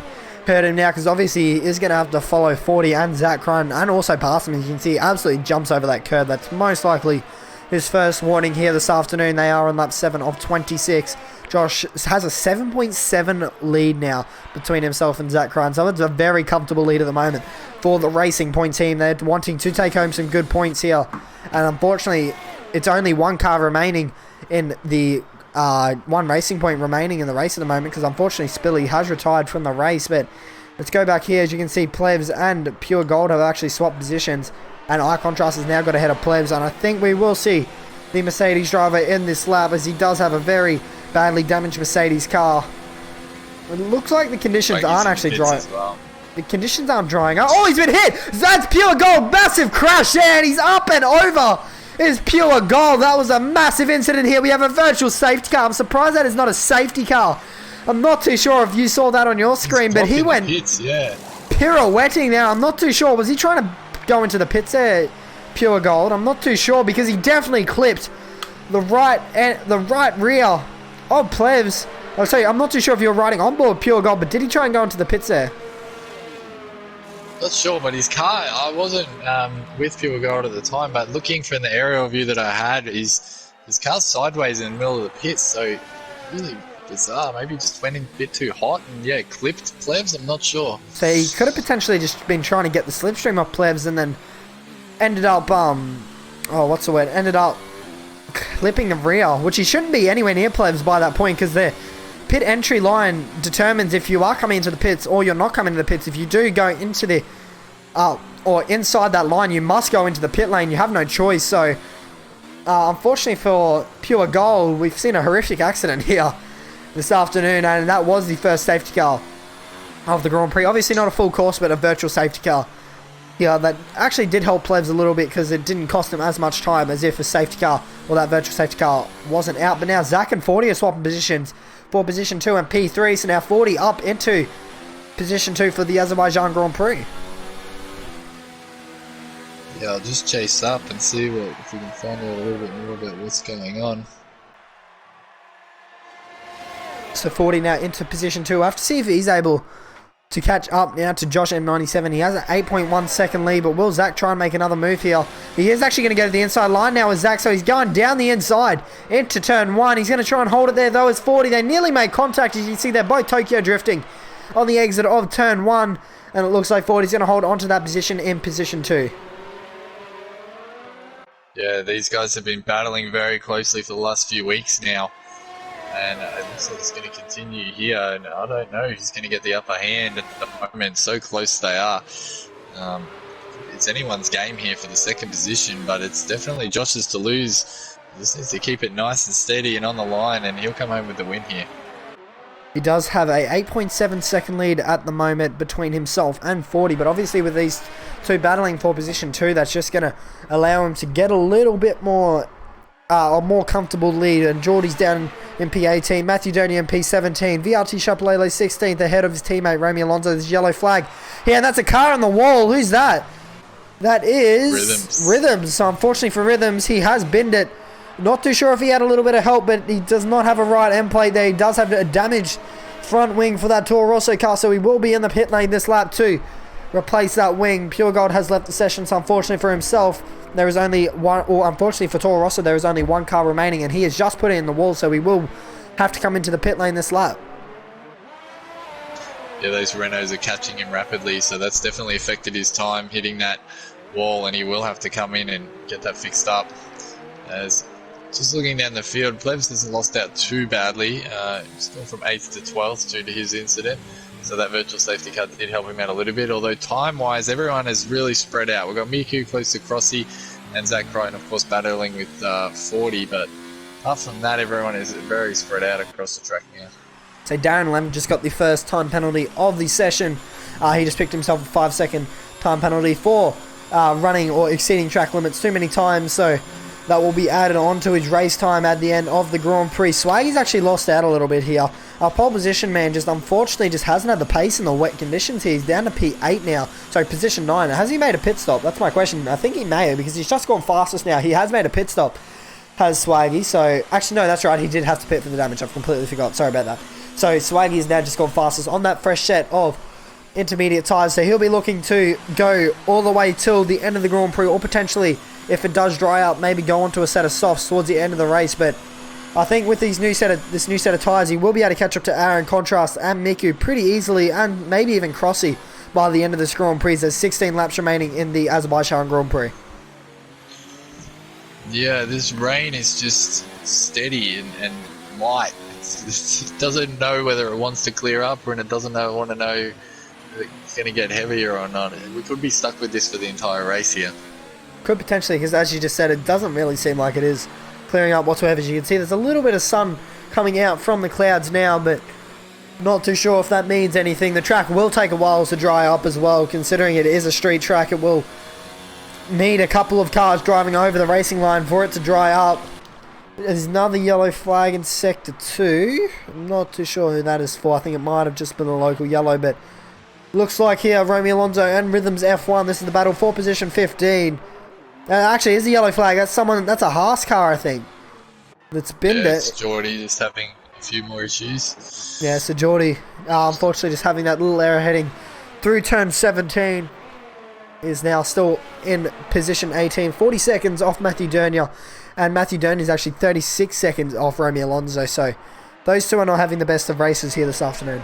hurt him now because obviously he is going to have to follow 40 and Zach Crichton and also pass him. As you can see, he absolutely jumps over that curb. That's most likely his first warning here this afternoon. They are on lap 7 of 26. Josh has a 7.7 lead now between himself and Zach Ryan. So it's a very comfortable lead at the moment for the Racing Point team. They're wanting to take home some good points here. And unfortunately, it's only one car remaining in the... one Racing Point remaining in the race at the moment, because unfortunately Spilly has retired from the race. But let's go back here. As you can see, Plebs and Pure Gold have actually swapped positions. And Eye Contrast has now got ahead of Plebs. And I think we will see the Mercedes driver in this lap, as he does have a very badly damaged Mercedes car. It looks like the conditions aren't actually drying. Well. The conditions aren't drying up. Oh, he's been hit! That's Pure Gold! Massive crash there, and he's up and over! It's Pure Gold. That was a massive incident here. We have a virtual safety car. I'm surprised that is not a safety car. I'm not too sure if you saw that on your screen, but he went pirouetting there. I'm not too sure. Was he trying to go into the pits there, Pure Gold? I'm not too sure, because he definitely clipped the right rear of Plebs. I'll tell you, I'm not too sure if you're riding on board Pure Gold, but did he try and go into the pits there? Not sure, but his car, I wasn't with Pure Gold at the time, but looking from the aerial view that I had, his car's sideways in the middle of the pits, so really bizarre. Maybe just went in a bit too hot and, yeah, clipped Plebs. I'm not sure. So he could have potentially just been trying to get the slipstream off Plebs and then ended up, ended up clipping the rear, which he shouldn't be anywhere near Plebs by that point, because the pit entry line determines if you are coming into the pits or you're not coming into the pits. If you do go into the or inside that line, you must go into the pit lane. You have no choice. So unfortunately for Pure Gold, we've seen a horrific accident here this afternoon, and that was the first safety car of the Grand Prix. Obviously not a full course, but a virtual safety car. Yeah, that actually did help Plebs a little bit, because it didn't cost him as much time as if a safety car, or that virtual safety car, wasn't out. But now Zach and 40 are swapping positions for position 2 and P3. So now 40 up into position 2 for the Azerbaijan Grand Prix. Yeah, I'll just chase up and see if we can find out a little bit more about what's going on. So 40 now into position 2. I have to see if he's able to catch up now to Josh M97. He has an 8.1 second lead, but will Zach try and make another move here? He is actually going to go to the inside line now with Zach, so he's going down the inside into turn 1. He's going to try and hold it there, though, as 40. They nearly made contact. As you can see, they're both Tokyo drifting on the exit of turn 1, and it looks like 40's going to hold onto that position in position 2. Yeah, these guys have been battling very closely for the last few weeks now. And it looks like it's going to continue here, and I don't know who's going to get the upper hand at the moment. So close they are. It's anyone's game here for the second position, but it's definitely Josh's to lose. He just needs to keep it nice and steady and on the line, and he'll come home with the win here. He does have a 8.7 second lead at the moment between himself and 40, but obviously with these two battling for position 2, that's just going to allow him to get a little bit more a more comfortable lead. And Geordie's down in P18, Matthew Doney in P17, VRT Chapelele 16th ahead of his teammate Romy Alonso. There's yellow flag. Yeah, and that's a car on the wall. Who's that? That is Rhythms. So unfortunately for Rhythms, he has binned it. Not too sure if he had a little bit of help, but he does not have a right end plate there. He does have a damaged front wing for that Toro Rosso car, so he will be in the pit lane this lap too. Replace that wing. Pure Gold has left the session, so unfortunately for himself, there is only one, or unfortunately for Toro Rosso, there is only one car remaining, and he has just put it in the wall, so he will have to come into the pit lane this lap. Yeah, those Renaults are catching him rapidly, so that's definitely affected his time hitting that wall, and he will have to come in and get that fixed up. As just looking down the field, Plebs hasn't lost out too badly. He's gone from 8th to 12th due to his incident. So that virtual safety car did help him out a little bit, although time-wise, everyone is really spread out. We've got Miku close to Crossy and Zach Crichton, of course, battling with 40, but apart from that, everyone is very spread out across the track now. So Darren Lem just got the first time penalty of the session. He just picked himself a 5-second time penalty for running or exceeding track limits too many times, so that will be added on to his race time at the end of the Grand Prix. Swaggy's actually lost out a little bit here. Our pole position man just unfortunately just hasn't had the pace in the wet conditions here. He's down to P8 now. So position 9. Has he made a pit stop? That's my question. I think he may have, because he's just gone fastest now. He has made a pit stop, has Swaggy. So actually no, that's right. He did have to pit for the damage. I've completely forgot. Sorry about that. So Swaggy is now just gone fastest on that fresh set of intermediate tyres, so he'll be looking to go all the way till the end of the Grand Prix, or potentially, if it does dry up, maybe go onto a set of softs towards the end of the race. But I think with this new set of tyres, he will be able to catch up to Aaron, Contrast, and Miku pretty easily, and maybe even Crossy by the end of this Grand Prix. There's 16 laps remaining in the Azerbaijan Grand Prix. Yeah, this rain is just steady and light. It doesn't know whether it wants to clear up, and it doesn't want to know if it's going to get heavier or not. We could be stuck with this for the entire race here. Could potentially, because as you just said, it doesn't really seem like it is clearing up whatsoever. As you can see, there's a little bit of sun coming out from the clouds now, but not too sure if that means anything. The track will take a while to dry up as well, considering it is a street track. It will need a couple of cars driving over the racing line for it to dry up. There's another yellow flag in Sector 2. I'm not too sure who that is for. I think it might have just been a local yellow, but looks like here Romeo Alonso and Rhythms F1. This is the battle for position 15. Actually, it's a yellow flag. That's a Haas car, I think. That's binned it. It's Geordie just having a few more issues. Yeah, so Geordie, unfortunately, just having that little error heading through turn 17. Is now still in position 18, 40 seconds off Matthew Dernier, and Matthew Dernier is actually 36 seconds off Romeo Alonso, so those two are not having the best of races here this afternoon.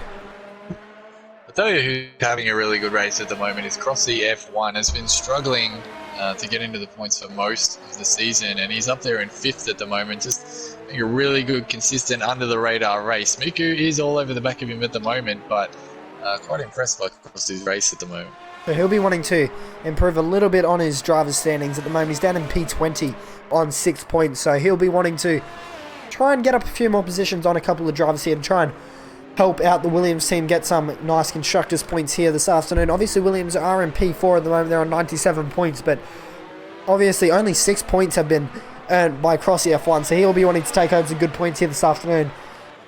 I'll tell you who's having a really good race at the moment is Crossy F1. Has been struggling to get into the points for most of the season, and he's up there in 5th at the moment, just a really good, consistent, under-the-radar race. Miku is all over the back of him at the moment, but quite impressed by Crossy's race at the moment. So he'll be wanting to improve a little bit on his driver's standings at the moment. He's down in P20 on 6 points, so he'll be wanting to try and get up a few more positions on a couple of drivers here to try and help out the Williams team get some nice constructors points here this afternoon. Obviously, Williams are in P4 at the moment. They're on 97 points, but obviously only 6 points have been earned by Crossy F1, so he'll be wanting to take home some good points here this afternoon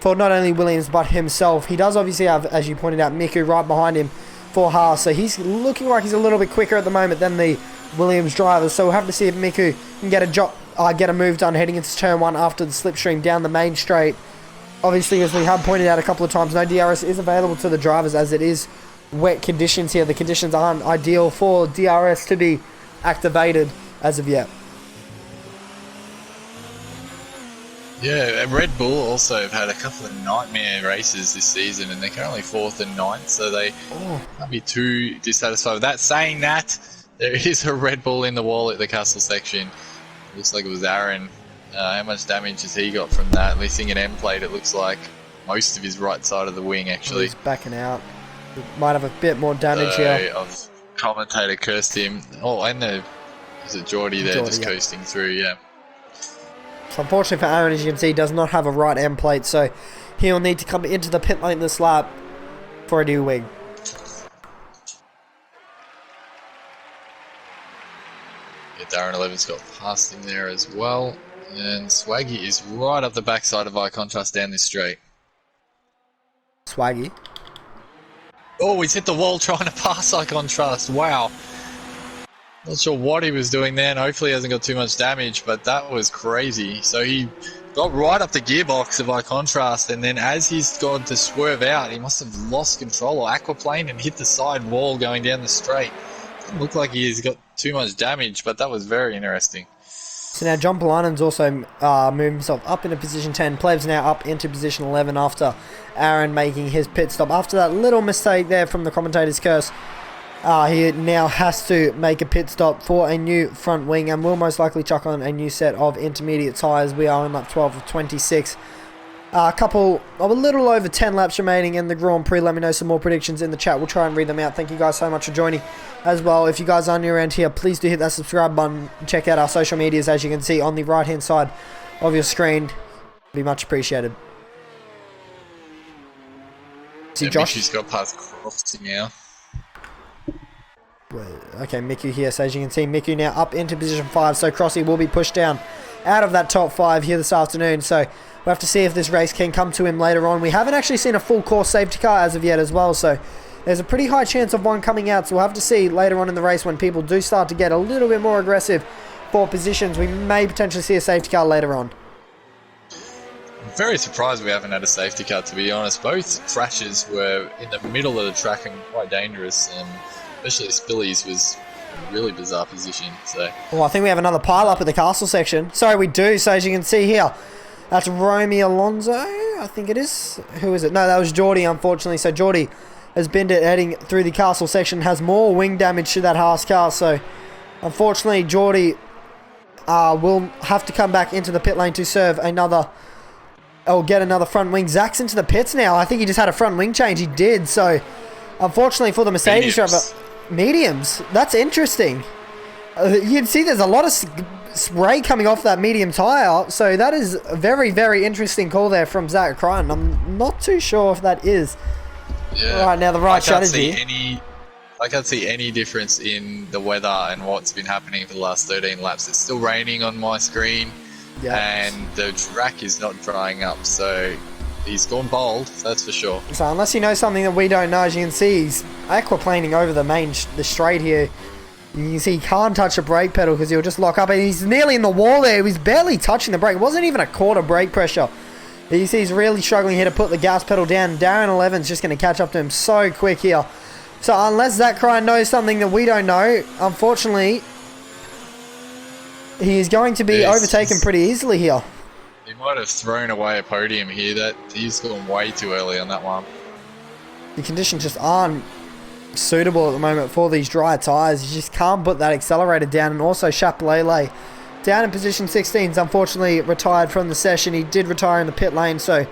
for not only Williams but himself. He does obviously have, as you pointed out, Miku right behind him for Haas, so he's looking like he's a little bit quicker at the moment than the Williams drivers, so we'll have to see if Miku can get a move done heading into turn 1 after the slipstream down the main straight. Obviously, as we have pointed out a couple of times, no DRS is available to the drivers as it is wet conditions here. The conditions aren't ideal for DRS to be activated as of yet. Yeah, Red Bull also have had a couple of nightmare races this season, and they're currently 4th and 9th, so they can't be too dissatisfied with that. Saying that, there is a Red Bull in the wall at the castle section. Looks like it was Aaron. How much damage has he got from that? Leasing an M plate, it looks like most of his right side of the wing, actually. He's backing out. He might have a bit more damage here. Commentator cursed him. Oh, and is it Geordie there just coasting through, yeah. So unfortunately for Aaron, as you can see, he does not have a right M plate, so he'll need to come into the pit lane this lap for a new wing. Yeah, Darren 11's got past him there as well. And Swaggy is right up the backside of Eye Contrast down this straight. Swaggy. Oh, he's hit the wall trying to pass Eye Contrast. Wow. Not sure what he was doing then. Hopefully he hasn't got too much damage, but that was crazy. So he got right up the gearbox of Eye Contrast, and then as he's gone to swerve out, he must have lost control or aquaplaned and hit the side wall going down the straight. Doesn't look like he's got too much damage, but that was very interesting. So now John Polanen's also moved himself up into position 10. Pleb's now up into position 11 after Aaron making his pit stop. After that little mistake there from the commentator's curse, he now has to make a pit stop for a new front wing and will most likely chuck on a new set of intermediate tyres. We are on lap 12 of 26. A little over 10 laps remaining in the Grand Prix. Let me know some more predictions in the chat. We'll try and read them out. Thank you guys so much for joining as well. If you guys are new around here, please do hit that subscribe button. Check out our social medias, as you can see on the right hand side of your screen. It'd be much appreciated. See Josh? Mickey's got past Crossy now. Okay, Miku here. So as you can see, Miku now up into position 5. So Crossy will be pushed down out of that top 5 here this afternoon. So we'll have to see if this race can come to him later on. We haven't actually seen a full course safety car as of yet as well. So there's a pretty high chance of one coming out. So we'll have to see later on in the race when people do start to get a little bit more aggressive for positions. We may potentially see a safety car later on. very surprised we haven't had a safety car, to be honest. Both crashes were in the middle of the track and quite dangerous, and especially Spilly's was a really bizarre position. So, well, I think we have another pile up at the castle section. Sorry, we do. So as you can see here, that's Romy Alonso, I think it is. Who is it? No, that was Geordie, unfortunately. So Geordie has been heading through the castle section, has more wing damage to that Haas car. So unfortunately, Geordie will have to come back into the pit lane to serve another, or get another front wing. Zach's into the pits now. I think he just had a front wing change. He did. So unfortunately for the Mercedes driver, mediums. That's interesting. You can see there's a lot of spray coming off that medium tyre. So that is a very, very interesting call there from Zach Crichton. I'm not too sure if that is right now the right strategy. I can't see any difference in the weather and what's been happening for the last 13 laps. It's still raining on my screen, and the track is not drying up. So he's gone bold, that's for sure. So unless you know something that we don't know, as you can see, he's aquaplaning over the straight here. You can see he can't touch the brake pedal because he'll just lock up, and he's nearly in the wall there. He's barely touching the brake. It wasn't even a quarter brake pressure. You see he's really struggling here to put the gas pedal down. Darren 11's just going to catch up to him so quick here. So unless Zach Crichton knows something that we don't know, unfortunately, he is going to be overtaken pretty easily here. He might have thrown away a podium here. That he's gone way too early on that one. The conditions just aren't suitable at the moment for these dry tyres. You just can't put that accelerator down. And also Chaplele down in position 16 is unfortunately retired from the session. He did retire in the pit lane, so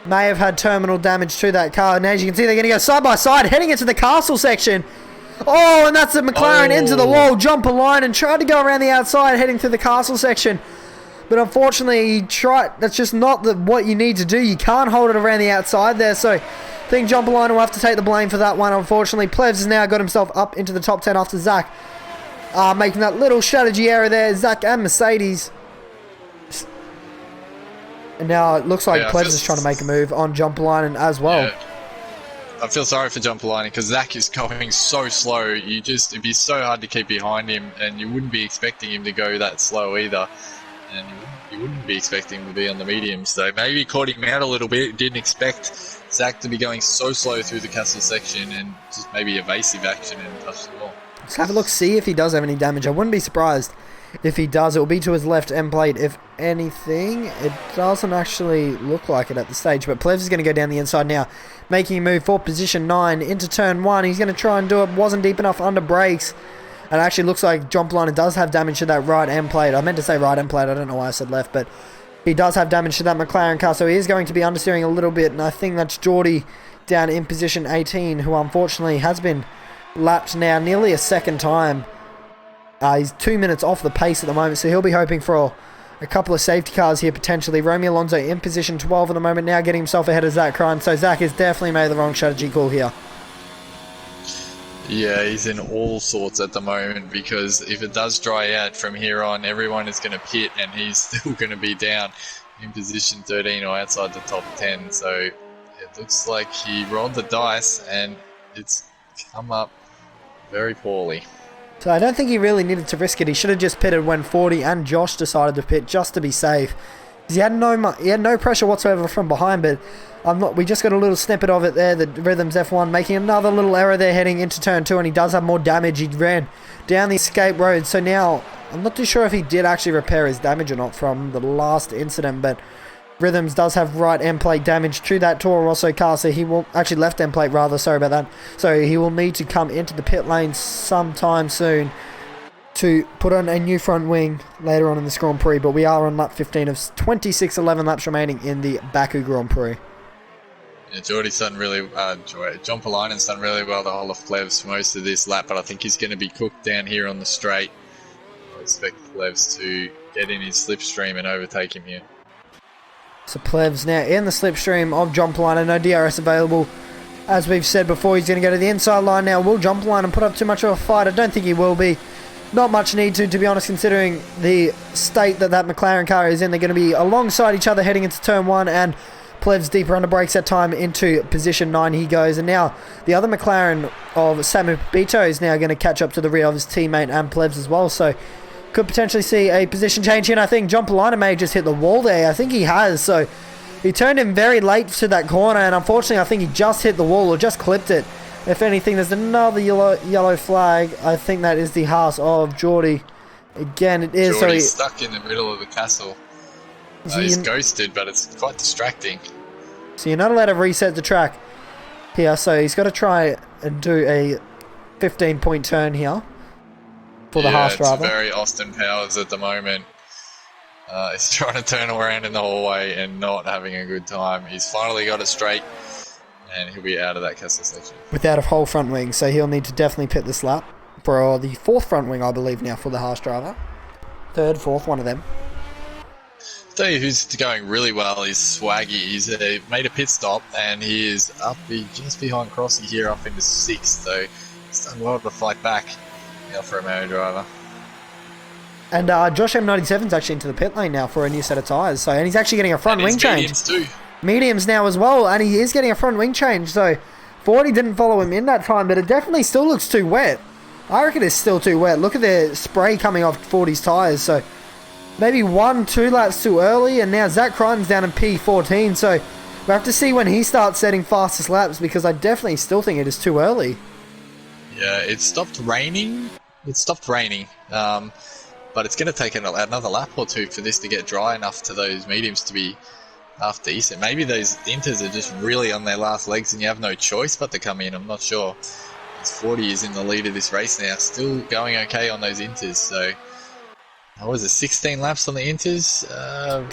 may have had terminal damage to that car. And as you can see, they're going to go side by side, heading into the castle section. Oh, and that's the McLaren into the wall, jumper line, and tried to go around the outside, heading through the castle section. But unfortunately, he tried. That's just not what you need to do. You can't hold it around the outside there. So I think jumper line will have to take the blame for that one. Unfortunately, Plebs has now got himself up into the top 10 after Zach making that little strategy error there. Zach and Mercedes. And now it looks like Plebs is trying to make a move on jumper line as well. Yeah. I feel sorry for jumper lining because Zach is going so slow. It'd be so hard to keep behind him, and you wouldn't be expecting him to go that slow either. And you wouldn't be expecting him to be on the medium. So maybe caught him out a little bit. Didn't expect Zach to be going so slow through the castle section, and just maybe evasive action and touch the wall. Let's have a look, see if he does have any damage. I wouldn't be surprised if he does. It will be to his left end plate, if anything. It doesn't actually look like it at the stage, but Plevs is going to go down the inside now, making a move for position 9 into turn 1. He's going to try and do it. Wasn't deep enough under brakes. And it actually looks like John Polina does have damage to that right end plate. I meant to say right end plate. I don't know why I said left, but he does have damage to that McLaren car, so he is going to be understeering a little bit. And I think that's Geordie down in position 18, who unfortunately has been lapped now nearly a second time. He's 2 minutes off the pace at the moment, so he'll be hoping for a couple of safety cars here potentially. Romeo Alonso in position 12 at the moment, now getting himself ahead of Zach Crichton. So Zach has definitely made the wrong strategy call here. Yeah, he's in all sorts at the moment, because if it does dry out from here on, everyone is going to pit and he's still going to be down in position 13 or outside the top 10. So it looks like he rolled the dice and it's come up very poorly. So I don't think he really needed to risk it. He should have just pitted when 40 and Josh decided to pit, just to be safe. He had no pressure whatsoever from behind, but we just got a little snippet of it there. The Rhythms F1 making another little error there heading into turn 2, and he does have more damage. He ran down the escape road, so now I'm not too sure if he did actually repair his damage or not from the last incident, but Rhythms does have right end plate damage to that Toro Rosso car, so he will actually left end plate rather, sorry about that. So he will need to come into the pit lane sometime soon to put on a new front wing later on in this Grand Prix, but we are on lap 15 of 26, 11 laps remaining in the Baku Grand Prix. Yeah, Geordie's done really, John Polina's done really well the whole of Plevs for most of this lap, but I think he's going to be cooked down here on the straight. I expect Plevs to get in his slipstream and overtake him here. So Plevs now in the slipstream of John Polina, no DRS available. As we've said before, he's going to go to the inside line now. Will John Polina put up too much of a fight? I don't think he will be. Not much need to be honest, considering the state that McLaren car is in. They're going to be alongside each other heading into turn 1, and Plevs deeper under brakes that time into position 9 he goes. And now the other McLaren of Samu Bito is now going to catch up to the rear of his teammate and Plevs as well. So could potentially see a position change here. And I think John Polina may have just hit the wall there. I think he has. So He turned in very late to that corner, and unfortunately I think he just hit the wall or just clipped it. If anything, there's another yellow flag. I think that is the house of Geordie. Again, it is. Geordie's stuck in the middle of the castle. He's ghosted, but it's quite distracting. So you're not allowed to reset the track here, so he's got to try and do a 15-point turn here for the Haas driver. It's very Austin Powers at the moment. He's trying to turn around in the hallway and not having a good time. He's finally got it straight, and he'll be out of that castle section. Without a whole front wing, so he'll need to definitely pit this lap for the 4th front wing, I believe, now for the Haas driver. 3rd, 4th, one of them. I'll tell you who's going really well is Swaggy. He's made a pit stop, and he is up just behind Crossy here up into 6th, so he's done well to fight back for a Mario driver. And Josh M97's actually into the pit lane now for a new set of tyres. And he's actually getting a front wing change. Mediums too. Mediums now as well, and he is getting a front wing change. So 40 didn't follow him in that time, but it definitely still looks too wet. I reckon it's still too wet. Look at the spray coming off 40's tyres. So maybe 1-2 laps too early, and now Zach Crichton's down in P14. So we have to see when he starts setting fastest laps, because I definitely still think it is too early. Yeah, it stopped raining. But it's going to take another lap or two for this to get dry enough to those mediums to be half decent. Maybe those inters are just really on their last legs and you have no choice but to come in. I'm not sure. 40 is in the lead of this race now, still going okay on those inters. So, what was it, 16 laps on the inters?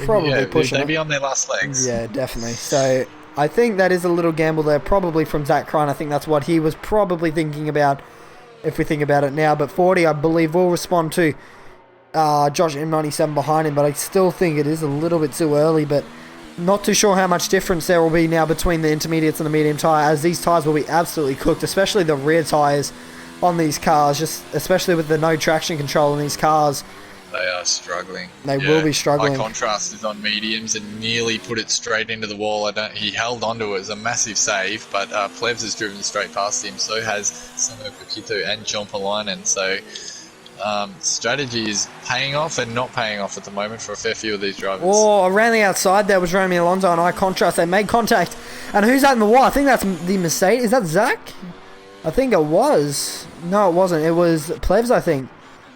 Probably pushing. They'd be on their last legs. Yeah, definitely. So, I think that is a little gamble there, probably from Zach Crine. I think that's what he was probably thinking about, if we think about it now. But 40, I believe, will respond to Josh M97 behind him, but I still think it is a little bit too early, but not too sure how much difference there will be now between the intermediates and the medium tyre, as these tyres will be absolutely cooked, especially the rear tyres on these cars, just especially with the no traction control in these cars. They are struggling. They will be struggling. High contrast is on mediums and nearly put it straight into the wall. He held onto it. It was a massive save, but Plebs has driven straight past him. So has Samu Paquito and John Polainen. So strategy is paying off and not paying off at the moment for a fair few of these drivers. Oh, around the outside there was Romy Alonso on high contrast. They made contact. And who's that in the wall? I think that's the Mercedes. Is that Zach? I think it was. No, it wasn't. It was Plebs, I think.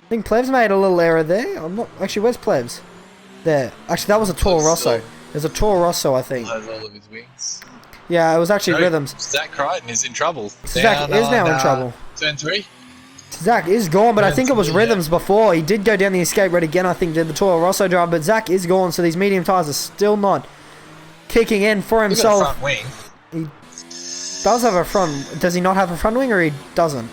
I think Plebs made a little error there. I'm not actually. Where's Plebs? There. Actually, that was a Toro Rosso. There's a Toro Rosso, I think. Has all of his wings. Yeah, it was actually Rhythms. Zach Crichton is in trouble. Zach is now in trouble. Turn 3. Zach is gone, but I think it was Rhythms before. He did go down the escape road again, I think, did the Toro Rosso drive, but Zach is gone, so these medium tyres are still not kicking in for himself. Front wing. He does have a front. Does he not have a front wing, or he doesn't?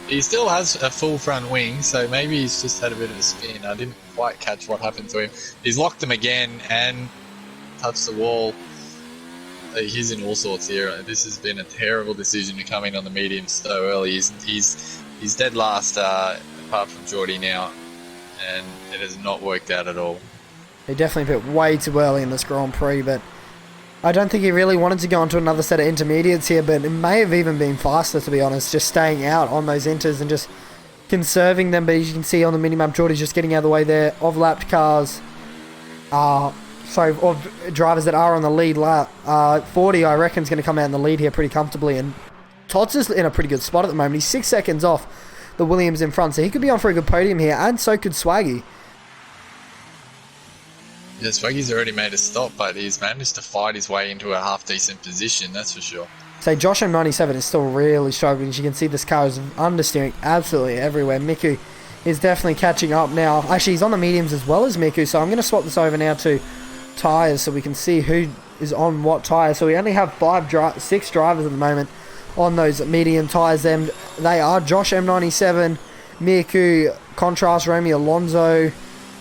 He still has a full front wing, so maybe he's just had a bit of a spin. I didn't quite catch what happened to him. He's locked him again and touched the wall. He's in all sorts here. This has been a terrible decision to come in on the medium so early. He's dead last, apart from Geordie now, and it has not worked out at all. He definitely put way too early in this Grand Prix, but I don't think he really wanted to go on to another set of intermediates here, but it may have even been faster, to be honest, just staying out on those inters and just conserving them. But as you can see on the minimap, Geordie's just getting out of the way there of lapped cars. Of drivers that are on the lead lap. 40, I reckon, is going to come out in the lead here pretty comfortably, and Tots is in a pretty good spot at the moment. He's 6 seconds off the Williams in front, so he could be on for a good podium here, and so could Swaggy. Yeah, Swaggy's already made a stop, but he's managed to fight his way into a half-decent position, that's for sure. So Josh M97 is still really struggling. As you can see, this car is understeering absolutely everywhere. Miku is definitely catching up now. Actually, he's on the mediums as well as Miku, so I'm going to swap this over now to tyres so we can see who is on what tyres. So we only have 6 drivers at the moment on those medium tyres, and they are Josh M97, Miku, Contrast, Romy Alonso,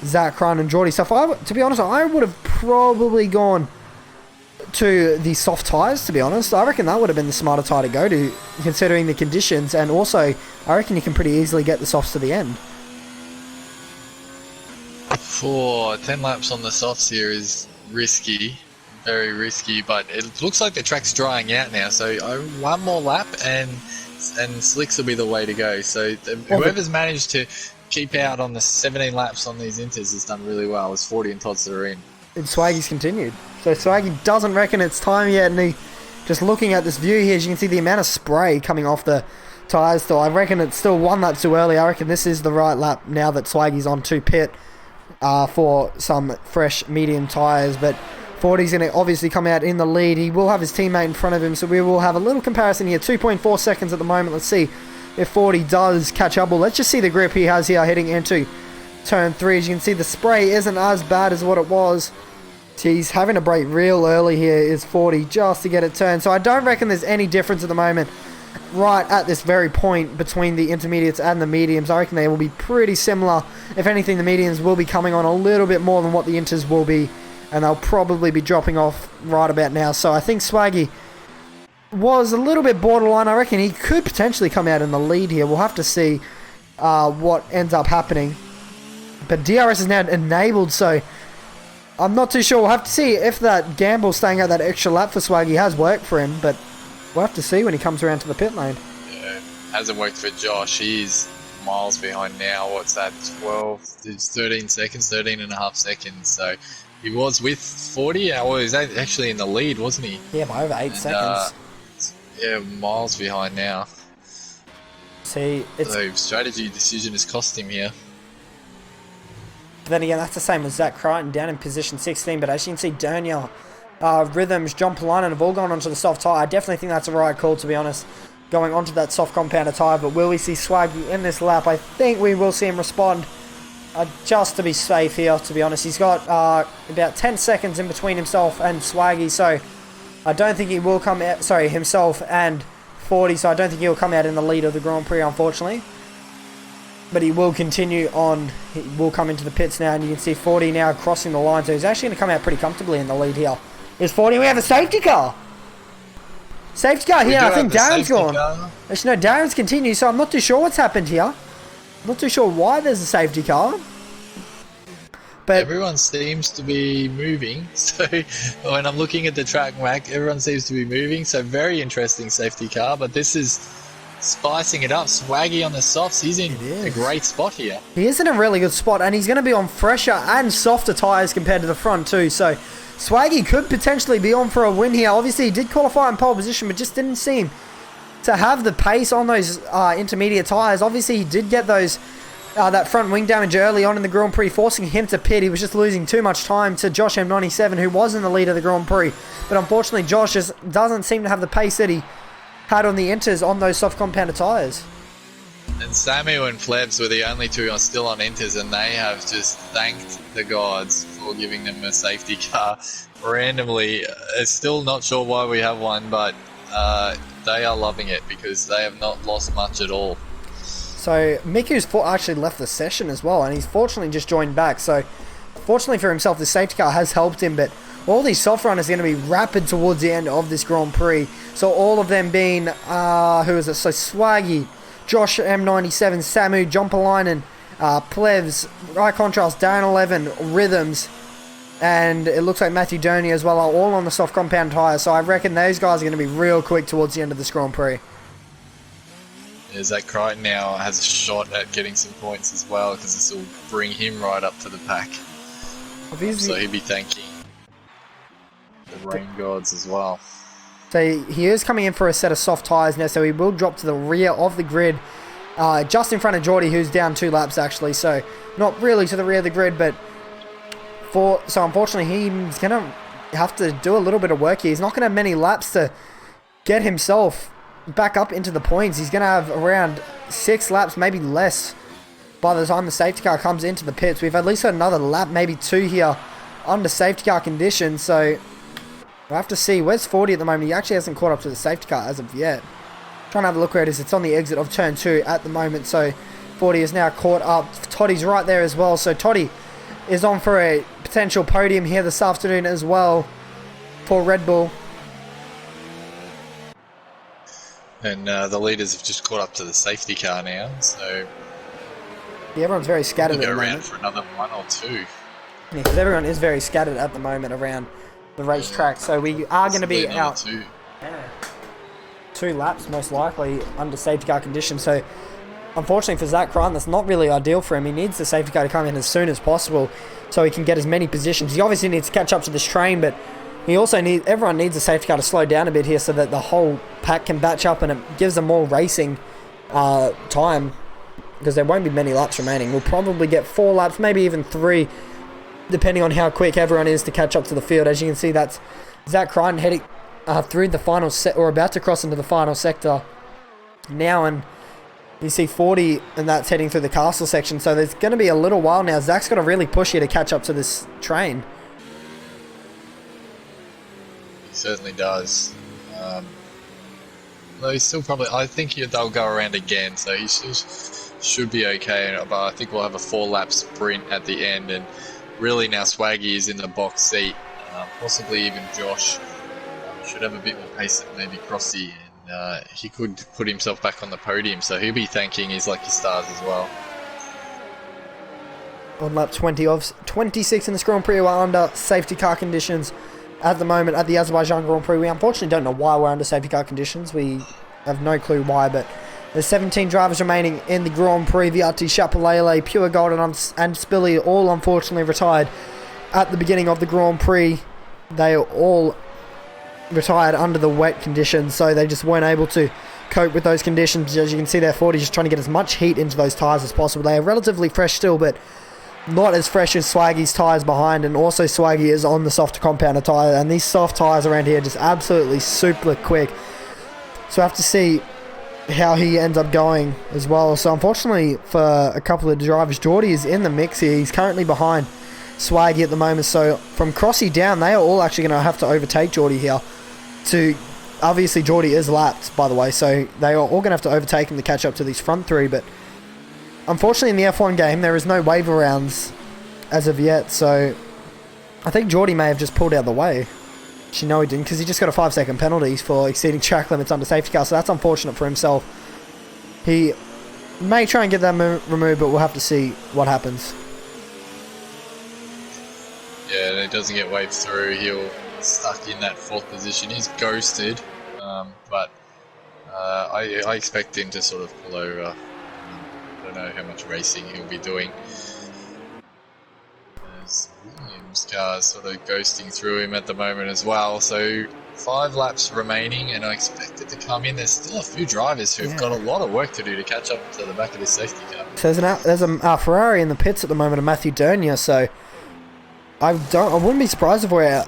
Zach Crane and Geordie. So to be honest, I would have probably gone to the soft tyres, to be honest. I reckon that would have been the smarter tyre to go to, considering the conditions, and also I reckon you can pretty easily get the softs to the end. For 10 laps on the softs here is risky, very risky, but it looks like the track's drying out now, so one more lap and slicks will be the way to go. So whoever's managed to keep out on the 17 laps on these inters has done really well. There's 40 and Tots that are in. And Swaggy's continued. So Swaggy doesn't reckon it's time yet, and he, just looking at this view here, as you can see the amount of spray coming off the tyres still. I reckon it's still 1 lap too early. I reckon this is the right lap now that Swaggy's on to pit for some fresh medium tyres. But 40's going to obviously come out in the lead. He will have his teammate in front of him, so we will have a little comparison here. 2.4 seconds at the moment. Let's see if 40 does catch up. Well, let's just see the grip he has here heading into turn 3. As you can see, the spray isn't as bad as what it was. He's having to brake real early here, is 40, just to get it turned. So I don't reckon there's any difference at the moment right at this very point between the intermediates and the mediums. I reckon they will be pretty similar. If anything, the mediums will be coming on a little bit more than what the inters will be, and they'll probably be dropping off right about now. So I think Swaggy was a little bit borderline. I reckon he could potentially come out in the lead here. We'll have to see what ends up happening. But DRS is now enabled, so I'm not too sure. We'll have to see if that gamble staying at that extra lap for Swaggy has worked for him, but we'll have to see when he comes around to the pit lane. Yeah, hasn't worked for Josh. He's miles behind now. What's that? 13 seconds, 13 and a half seconds. So he was with 40. Well, he was actually in the lead, wasn't he? Yeah, by over 8 seconds. Yeah, miles behind now. See, it's... So strategy decision has cost him here. But then again, that's the same with Zach Crichton down in position 16. But as you can see, Dernier, Rhythms, John Polanen have all gone onto the soft tyre. I definitely think that's a right call, to be honest, going onto that soft compounder tyre. But will we see Swaggy in this lap? I think we will see him respond just to be safe here, to be honest. He's got about 10 seconds in between himself and Swaggy. So I don't think he will come out, sorry, himself and 40. So I don't think he'll come out in the lead of the Grand Prix, unfortunately. But he will continue on. He will come into the pits now, and you can see 40 now crossing the line. So he's actually going to come out pretty comfortably in the lead here. Here's 40. We have a safety car. Safety car here. I think Darren's gone. Actually, no, Darren's continued, so I'm not too sure what's happened here. I'm not too sure why there's a safety car. But everyone seems to be moving. So when I'm looking at the track map, everyone seems to be moving. So very interesting safety car. But this is spicing it up. Swaggy on the softs. He's in a great spot here. He is in a really good spot, and he's going to be on fresher and softer tyres compared to the front too. So Swaggy could potentially be on for a win here. Obviously, he did qualify in pole position, but just didn't seem to have the pace on those intermediate tyres. Obviously, he did get those that front wing damage early on in the Grand Prix, forcing him to pit. He was just losing too much time to Josh M97, who was in the lead of the Grand Prix. But unfortunately, Josh just doesn't seem to have the pace that he had on the inters on those soft compounder tyres. And Samu and Plebs were the only two still on inters, and they have just thanked the gods for giving them a safety car randomly. Still not sure why we have one, but they are loving it because they have not lost much at all. So Miku's actually left the session as well, and he's fortunately just joined back. So fortunately for himself, the safety car has helped him, but all these soft runners are going to be rapid towards the end of this Grand Prix. So all of them being, who is it? So Swaggy, Josh M97, Samu, John Polainen, Plevs, High Contrast, Darren 11, Rhythms, and it looks like Matthew Doney as well are all on the soft compound tyres. So I reckon those guys are going to be real quick towards the end of this Grand Prix. Yeah, Zach Crichton now has a shot at getting some points as well, because this will bring him right up to the pack. So he'll be thanking the rain gods as well. So he is coming in for a set of soft tyres now, so he will drop to the rear of the grid, just in front of Geordie, who's down 2 laps actually. So not really to the rear of the grid, but so unfortunately he's going to have to do a little bit of work here. He's not going to have many laps to get himself back up into the points. He's going to have around 6 laps, maybe less, by the time the safety car comes into the pits. We've at least got another lap, maybe 2 here under safety car conditions. So we'll have to see. Where's 40 at the moment? He actually hasn't caught up to the safety car as of yet. Trying to have a look where it is. It's on the exit of turn 2 at the moment. So 40 is now caught up. Toddy's right there as well. So Toddy is on for a potential podium here this afternoon as well for Red Bull. And the leaders have just caught up to the safety car now, so yeah, everyone's very scattered at the moment. Go around for another 1 or 2. Yeah, because everyone is very scattered at the moment around the racetrack. So we are going to be out 2 laps most likely under safety car conditions. So unfortunately for Zach Ryan, that's not really ideal for him. He needs the safety car to come in as soon as possible so he can get as many positions. He obviously needs to catch up to this train, but he also everyone needs a safety car to slow down a bit here so that the whole pack can batch up and it gives them more racing time, because there won't be many laps remaining. We'll probably get 4 laps, maybe even 3, depending on how quick everyone is to catch up to the field. As you can see, that's Zach Ryan heading through the final set, or about to cross into the final sector now, and you see 40, and that's heading through the castle section. So there's going to be a little while now. Zach's got to really push here to catch up to this train. He certainly does. Though he's still probably, I think they'll go around again, so he should be okay. But I think we'll have a 4-lap sprint at the end, and really now Swaggy is in the box seat. Possibly even Josh should have a bit more pace than maybe Crossy, and he could put himself back on the podium, so he'll be thanking his lucky stars as well. On lap 20 of 26 in this Grand Prix, we're under safety car conditions at the moment at the Azerbaijan Grand Prix. We unfortunately don't know why we're under safety car conditions. We have no clue why, but there's 17 drivers remaining in the Grand Prix. VRT, Chapelele, Pure Gold, and Spilly all unfortunately retired at the beginning of the Grand Prix. They are all retired under the wet conditions, so they just weren't able to cope with those conditions. As you can see there, 40 just trying to get as much heat into those tyres as possible. They are relatively fresh still, but not as fresh as Swaggy's tyres behind, and also Swaggy is on the softer compounder tyre, and these soft tyres around here are just absolutely super quick. So I have to see how he ends up going as well. So unfortunately for a couple of drivers, Geordie is in the mix here. He's currently behind Swaggy at the moment, so from Crossy down, they are all actually going to have to overtake Geordie here. Obviously Geordie is lapped, by the way, so they are all going to have to overtake him to catch up to these front 3, but unfortunately in the F1 game there is no waiver rounds as of yet, so I think Geordie may have just pulled out of the way. Actually no, he didn't, because he just got a 5-second penalty for exceeding track limits under safety car, so that's unfortunate for himself. He may try and get that removed, but we'll have to see what happens. Yeah, and it doesn't get waved through. He'll stuck in that 4th position. He's ghosted, but I expect him to sort of pull over. I don't know how much racing he'll be doing. There's Williams' car sort of ghosting through him at the moment as well. So 5 laps remaining, and I expect it to come in. There's still a few drivers who've got a lot of work to do to catch up to the back of this safety car. So there's a Ferrari in the pits at the moment of Matthew Dernier, so I wouldn't be surprised if we're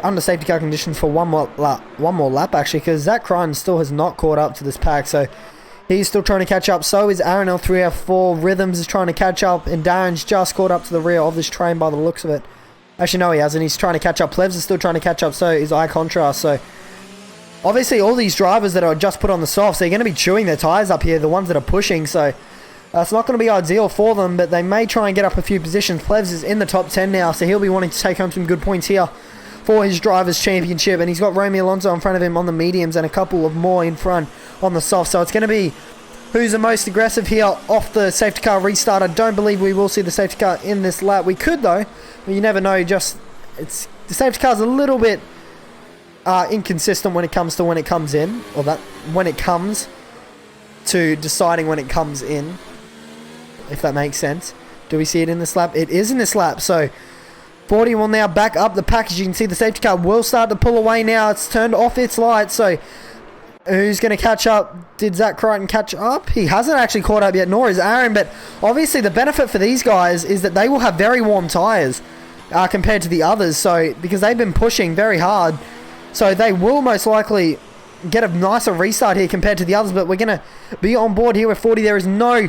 under safety car conditions for one more lap actually, because Zach Ryan still has not caught up to this pack, so he's still trying to catch up. So is Aaron L3F4. Rhythms is trying to catch up, and Darren's just caught up to the rear of this train by the looks of it. Actually no, he hasn't. He's trying to catch up. Plebs is still trying to catch up, so is Eye Contrast. So obviously all these drivers that are just put on the softs, they're going to be chewing their tyres up here, the ones that are pushing, so it's not going to be ideal for them, but they may try and get up a few positions. Plebs is in the top 10 now, so he'll be wanting to take home some good points here for his Drivers' Championship, and he's got Romeo Alonso in front of him on the mediums and a couple of more in front on the soft, so it's going to be who's the most aggressive here off the safety car restart. I don't believe we will see the safety car in this lap. We could though, but you never know. The safety car's a little bit inconsistent when it comes to when it comes in, or when it comes to deciding when it comes in, if that makes sense. Do we see it in this lap? It is in this lap, so 40 will now back up the pack. As you can see, the safety car will start to pull away now. It's turned off its lights, so who's going to catch up? Did Zach Crichton catch up? He hasn't actually caught up yet, nor is Aaron, but obviously the benefit for these guys is that they will have very warm tyres compared to the others, so because they've been pushing very hard, so they will most likely get a nicer restart here compared to the others, but we're going to be on board here with 40. There is no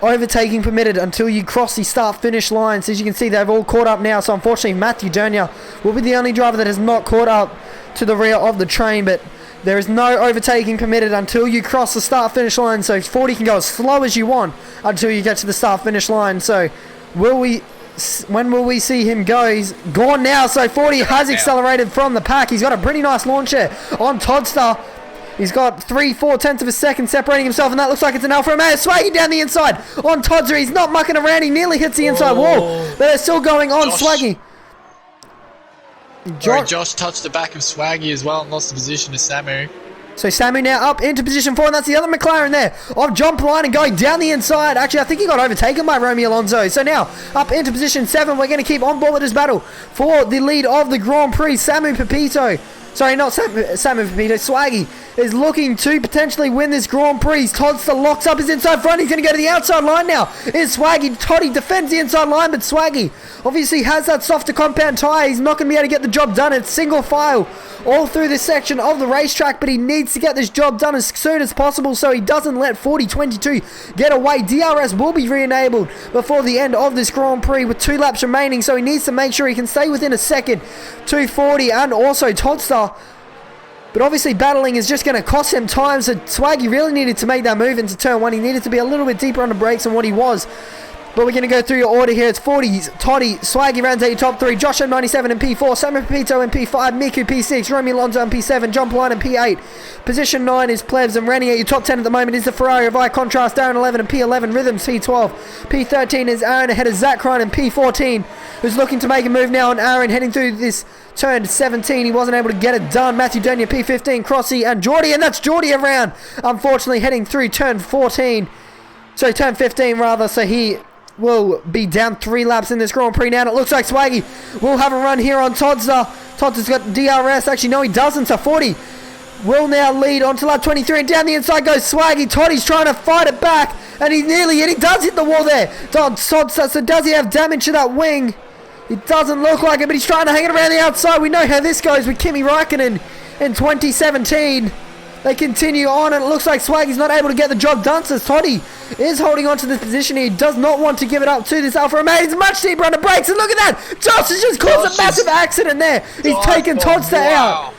overtaking permitted until you cross the start-finish line. So as you can see, they've all caught up now. So unfortunately, Matthew Dernier will be the only driver that has not caught up to the rear of the train. But there is no overtaking permitted until you cross the start-finish line. So 40 can go as slow as you want until you get to the start-finish line. So when will we see him go? He's gone now. So 40 has accelerated from the pack. He's got a pretty nice launch there on Toddster. He's got 3/4 tenths of a second separating himself, and that looks like it's an Alfa Romeo. Swaggy down the inside on Todzer. He's not mucking around. He nearly hits the inside wall, but they're still going on. Swaggy. Josh touched the back of Swaggy as well and lost the position to Samu. So Samu now up into position 4, and that's the other McLaren there of John Polina going down the inside. Actually, I think he got overtaken by Romeo Alonso. So now up into position 7, we're going to keep on board with this battle for the lead of the Grand Prix. Samu Pepito, sorry, not Samu Pepito, Swaggy is looking to potentially win this Grand Prix. Toddster locks up his inside front. He's going to go to the outside line now. Is Swaggy. Toddy defends the inside line, but Swaggy obviously has that softer compound tyre. He's not going to be able to get the job done. It's single file all through this section of the racetrack, but he needs to get this job done as soon as possible so he doesn't let 40.22 get away. DRS will be re-enabled before the end of this Grand Prix with 2 laps remaining, so he needs to make sure he can stay within a second to 40 and also Toddster. But obviously battling is just going to cost him time, so Swaggy really needed to make that move into turn 1. He needed to be a little bit deeper on the brakes than what he was. But we're going to go through your order here. It's 40, Toddy, Swaggy rounds out your top 3, Josh M97 in P4, Samu Pepito in P5, Miku P6, Romeo Alonso in P7, John Polina in P8. Position 9 is Plebs, and running at your top 10 at the moment is the Ferrari of Eye Contrast, Darren 11 in P11, Rhythms P12. P13 is Aaron ahead of Zach Ryan in P14, who's looking to make a move now on Aaron heading through this turn 17. He wasn't able to get it done. Matthew Dunya P15, Crossy and Geordie, and that's Geordie around, unfortunately heading through turn 14. So turn 15 rather, so he will be down 3 laps in this Grand Prix now. And it looks like Swaggy will have a run here on Toddster. Toddster's got DRS. Actually, no, he doesn't. So 40 will now lead onto lap 23. And down the inside goes Swaggy. Toddy's trying to fight it back. And he does hit the wall there. Toddster, so does he have damage to that wing? It doesn't look like it, but he's trying to hang it around the outside. We know how this goes with Kimi Räikkönen in 2017. They continue on, and it looks like Swaggy's not able to get the job done, so Toddy is holding on to this position. He does not want to give it up to this Alfa Romeo. He's much deeper on the brakes, and look at that! Josh has just caused a massive accident there. He's taken Toddster out.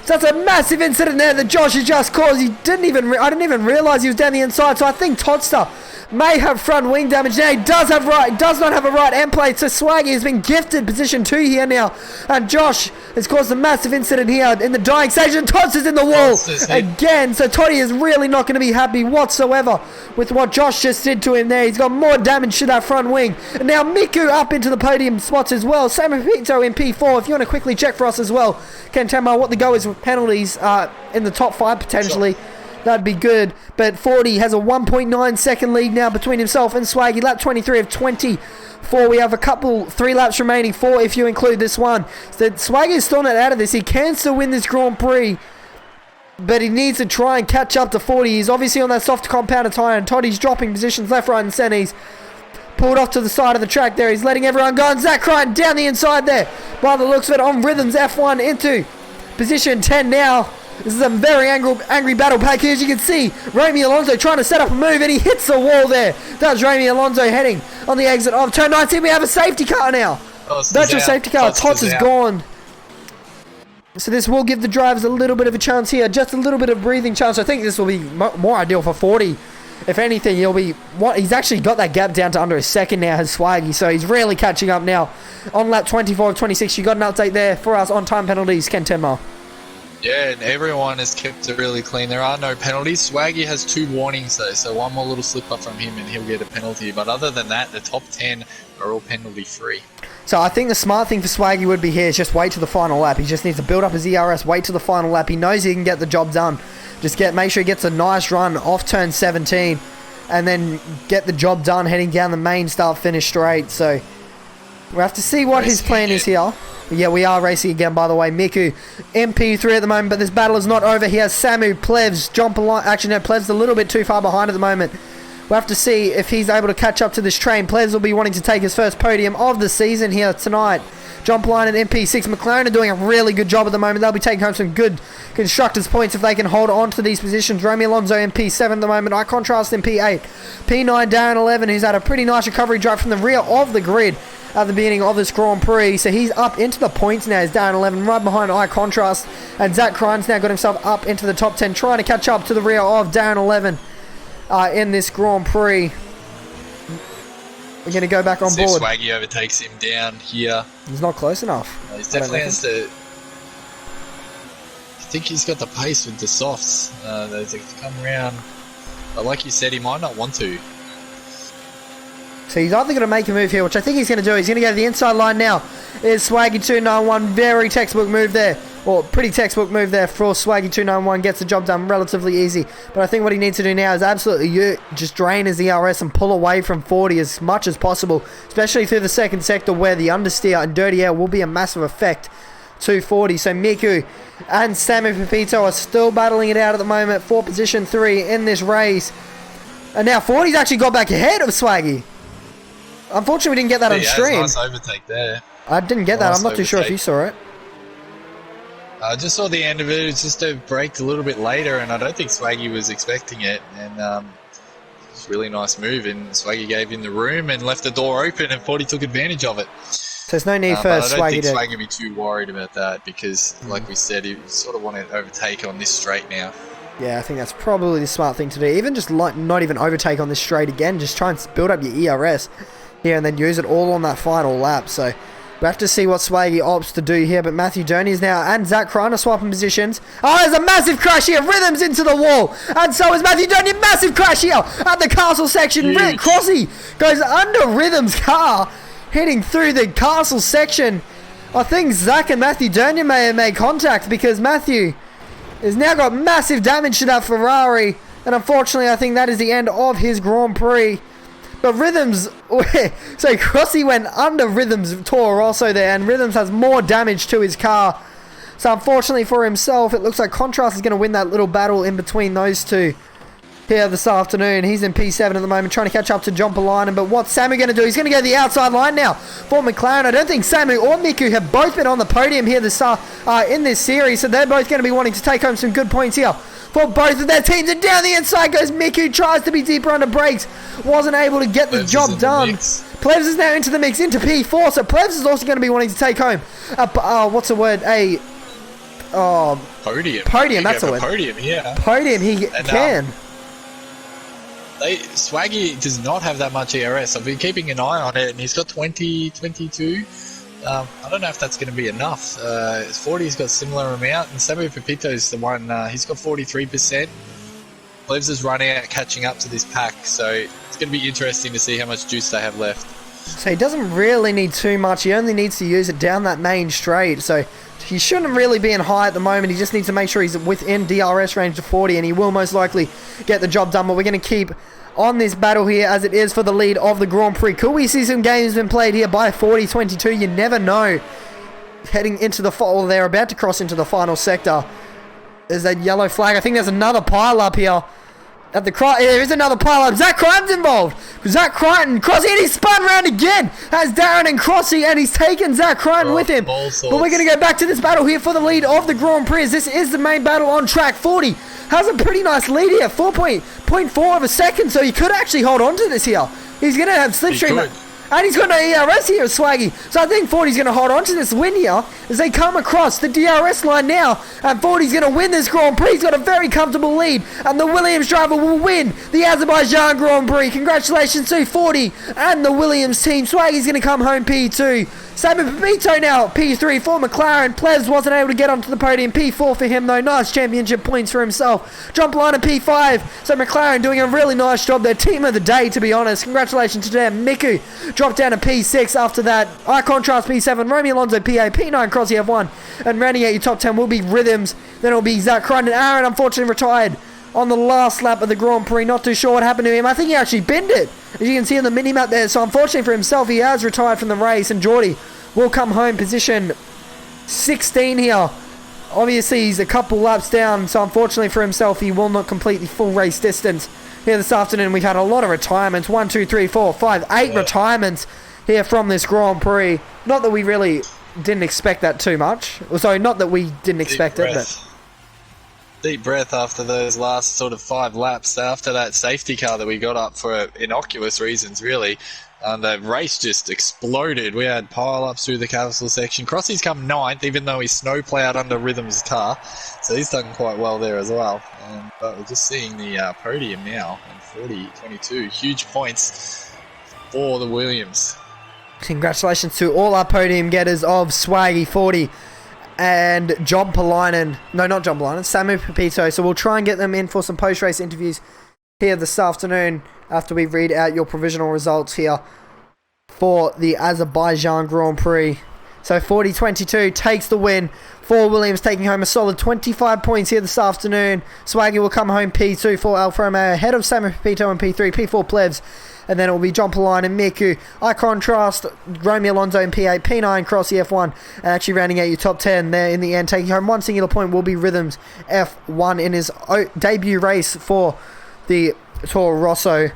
So that's a massive incident there that Josh has just caused. I didn't even realise he was down the inside, so I think Toddster may have front wing damage now. He does not have a right end plate, so Swaggy has been gifted position 2 here now, and Josh has caused a massive incident here in the dying station. Toddster's in the wall again, so Toddy is really not going to be happy whatsoever with what Josh just did to him there. He's got more damage to that front wing, and now Miku up into the podium spots as well. Samu Pepito in P4. If you want to quickly check for us as well, Ken Tamar, what the go is with penalties in the top 5 potentially. Sure. That'd be good. But 40 has a 1.9 second lead now between himself and Swaggy. Lap 23 of 24. We have 3 laps remaining. 4 if you include this one. So Swaggy is still not out of this. He can still win this Grand Prix, but he needs to try and catch up to 40. He's obviously on that soft compounded tyre, and Toddy's dropping positions left, right and centre. He's pulled off to the side of the track there. He's letting everyone go, and Zach Ryan down the inside there. By the looks of it, on Rhythms F1 into position 10 now. This is a very angry battle pack here. As you can see, Romeo Alonso trying to set up a move, and he hits the wall there. That's Romeo Alonso heading on the exit of turn 19. We have a safety car now. That's your safety car. Tots is gone. So this will give the drivers a little bit of a chance here. Just a little bit of breathing chance. I think this will be more ideal for 40. If anything, he's actually got that gap down to under a second now, has Swaggy. So he's really catching up now. On lap 24 of 26, you got an update there for us on time penalties, Ken Tenma. Yeah, and everyone has kept it really clean. There are no penalties. Swaggy has 2 warnings though, so one more little slip up from him and he'll get a penalty. But other than that, the top 10 are all penalty free. So I think the smart thing for Swaggy would be here is just wait to the final lap. He just needs to build up his ERS, wait to the final lap. He knows he can get the job done. Just make sure he gets a nice run off turn 17 and then get the job done heading down the main start finish straight. So we'll have to see what his plan is here. Yeah, we are racing again, by the way. Miku, MP3 at the moment, but this battle is not over. He has Samu, Plevs, John Polina. Actually, no, Plevs a little bit too far behind at the moment. We'll have to see if he's able to catch up to this train. Plevs will be wanting to take his first podium of the season here tonight. John Polina and MP6. McLaren are doing a really good job at the moment. They'll be taking home some good constructors' points if they can hold on to these positions. Romeo Alonso in P7 at the moment. I contrast in P8. P9, Darren 11, who's had a pretty nice recovery drive from the rear of the grid at the beginning of this Grand Prix. So he's up into the points now. He's Darren 11 right behind Eye Contrast. And Zach Krine's now got himself up into the top 10, trying to catch up to the rear of Darren 11 in this Grand Prix. We're going to go back on board. See if Swaggy overtakes him down here. He's not close enough. He's definitely has to... I think he's got the pace with the softs. They come around. But like you said, he might not want to. So he's either going to make a move here, which I think he's going to do. He's going to go to the inside line now. Is Swaggy 291. Very textbook move there Well, pretty textbook move there for Swaggy 291. Gets the job done relatively easy. But I think what he needs to do now is absolutely just drain his ERS and pull away from 40 as much as possible, especially through the second sector where the understeer and dirty air will be a massive effect to 40. So Miku and Samu Pepito are still battling it out at the moment for position 3 in this race. And now 40's actually got back ahead of Swaggy. Unfortunately, we didn't get that on stream. Nice overtake there. I didn't get that. I'm not too sure if you saw it. I just saw the end of it. It's just braked a little bit later, and I don't think Swaggy was expecting it. And it's a really nice move, and Swaggy gave him the room and left the door open, and 40 took advantage of it. So there's no need for Swaggy to... Swaggy I don't think Swaggy would be too worried about that because, like we said, he sort of wanted to overtake on this straight now. Yeah, I think that's probably the smart thing to do. Even just not even overtake on this straight again. Just try and build up your ERS here and then use it all on that final lap. So we have to see what Swaggy opts to do here. But Matthew Durney is now, and Zach Crane are swapping positions. Oh, there's a massive crash here. Rhythms into the wall. And so is Matthew Durney. Massive crash here at the castle section. Crossy goes under Rhythm's car, heading through the castle section. I think Zach and Matthew Durney may have made contact because Matthew has now got massive damage to that Ferrari. And unfortunately, I think that is the end of his Grand Prix. But Rhythms, so Crossy went under Rhythms Toro also there, and Rhythms has more damage to his car. So unfortunately for himself, it looks like Contrast is going to win that little battle in between those two here this afternoon. He's in P7 at the moment, trying to catch up to John Polainen. But what's Samu going to do? He's going to go to the outside line now for McLaren. I don't think Samu or Miku have both been on the podium here in this series, so they're both going to be wanting to take home some good points here for both of their teams. And down the inside goes Miku, tries to be deeper under brakes, wasn't able to get the job done. Plebs is now into the mix, into P4, so Plebs is also going to be wanting to take home what's the word? Podium, that's the word. Podium, yeah. Podium, he can. Swaggy does not have that much ERS. I've been keeping an eye on it, and he's got 20, 22. I don't know if that's going to be enough. 40's got similar amount, and Samu Pepito's the one, he's got 43%. Plebs is running out, catching up to this pack, so it's going to be interesting to see how much juice they have left. So he doesn't really need too much. He only needs to use it down that main straight, so he shouldn't really be in high at the moment. He just needs to make sure he's within DRS range of 40, and he will most likely get the job done. But we're going to keep on this battle here as it is for the lead of the Grand Prix. Could we see some games been played here by 40-22? You never know. Heading into the fall, they're about to cross into the final sector. There's that yellow flag. I think there's another pile up here. There is another pile up. Zach Crichton's involved. Zach Crichton, Crossy, and he's spun around again. Has Darren and Crossy, and he's taken Zach Crichton with him. But we're going to go back to this battle here for the lead of the Grand Prix. This is the main battle on track. 40 has a pretty nice lead here, 4.4 of a second, so he could actually hold on to this here. He's going to have slipstream. And he's got no ERS here, Swaggy. So I think 40's going to hold on to this win here as they come across the DRS line now. And 40's going to win this Grand Prix. He's got a very comfortable lead. And the Williams driver will win the Azerbaijan Grand Prix. Congratulations to 40 and the Williams team. Swaggy's going to come home P2. Samu Pepito now P3 for McLaren. Plebs wasn't able to get onto the podium. P4 for him though. Nice championship points for himself. John Polainen P5. So McLaren doing a really nice job. Their team of the day, to be honest. Congratulations to them. Miku dropped down to P6 after that. I Contrast P7. Romy Alonso PA. P9 Crossy F1. And rounding out your top 10 will be Rhythms. Then it will be Zach Crichton. Aaron unfortunately retired on the last lap of the Grand Prix. Not too sure what happened to him. I think he actually binned it, as you can see on the mini-map there. So unfortunately for himself, he has retired from the race. And Geordie will come home position 16 here. Obviously, he's a couple laps down. So unfortunately for himself, he will not complete the full race distance. Here this afternoon, we've had a lot of retirements. 1, 2, 3, 4, 5, 8 retirements here from this Grand Prix. Not that we really didn't expect that too much. So not that we didn't expect it, but deep breath after those last sort of 5 laps, after that safety car that we got up for innocuous reasons, really. The race just exploded. We had pile-ups through the castle section. Crossy's come 9th, even though he's snowplowed under Rhythm's car. So he's done quite well there as well. But we're just seeing the podium now. And 40-22. Huge points for the Williams. Congratulations to all our podium getters of Swaggy 40 and John Polainen. No, not John Polainen. Samu Pepito. So we'll try and get them in for some post-race interviews here this afternoon after we read out your provisional results here for the Azerbaijan Grand Prix. So 40-22 takes the win for Williams, taking home a solid 25 points here this afternoon. Swaggy will come home P2 for Alfa Romeo, ahead of Samu Pepito in P3, P4 Plebs, and then it will be John Poline and Miku. I contrast Romeo Alonso in P8, P9 Crossy F1, and actually rounding out your top 10 there in the end. Taking home one singular point will be Rhythms F1 in his debut race for the Toro Rosso.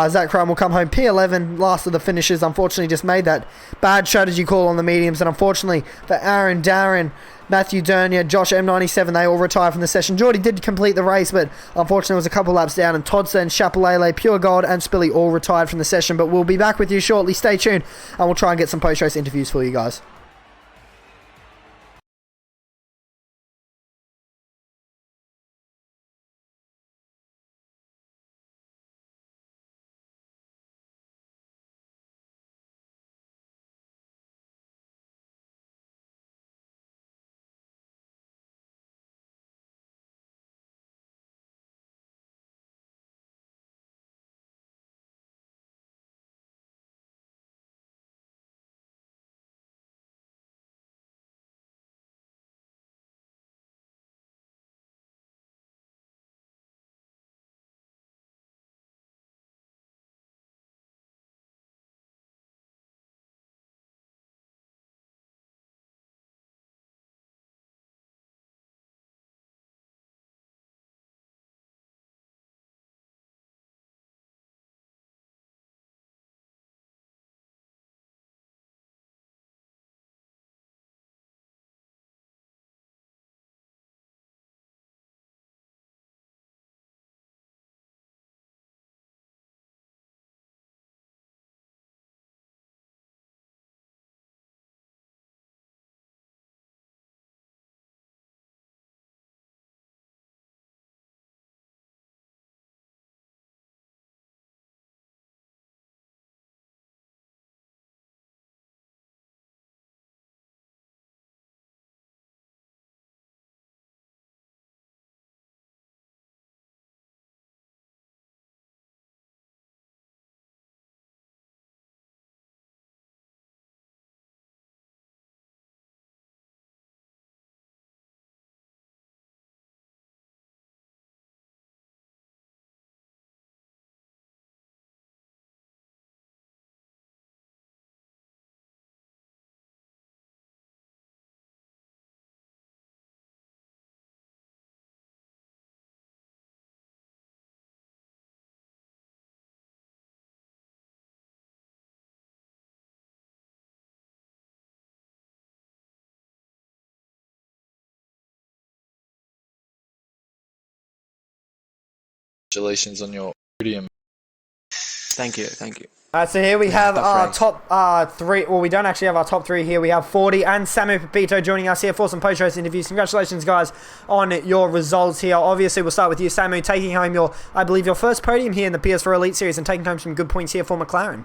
Zach Crumb will come home P11, last of the finishers. Unfortunately just made that bad strategy call on the mediums, and unfortunately for Aaron, Darren, Matthew Dernier, Josh M97, they all retire from the session. Geordie did complete the race, but unfortunately was a couple laps down, and Todson, Chapelele, Pure Gold and Spilly all retired from the session. But we'll be back with you shortly. Stay tuned and we'll try and get some post-race interviews for you guys. Congratulations on your podium. Thank you, thank you. So here we have our race. top three. Well, we don't actually have our top three here. We have 40 and Samu Pepito joining us here for some post-race interviews. Congratulations, guys, on your results here. Obviously, we'll start with you, Samu, taking home your, I believe, your first podium here in the PS4 Elite Series and taking home some good points here for McLaren.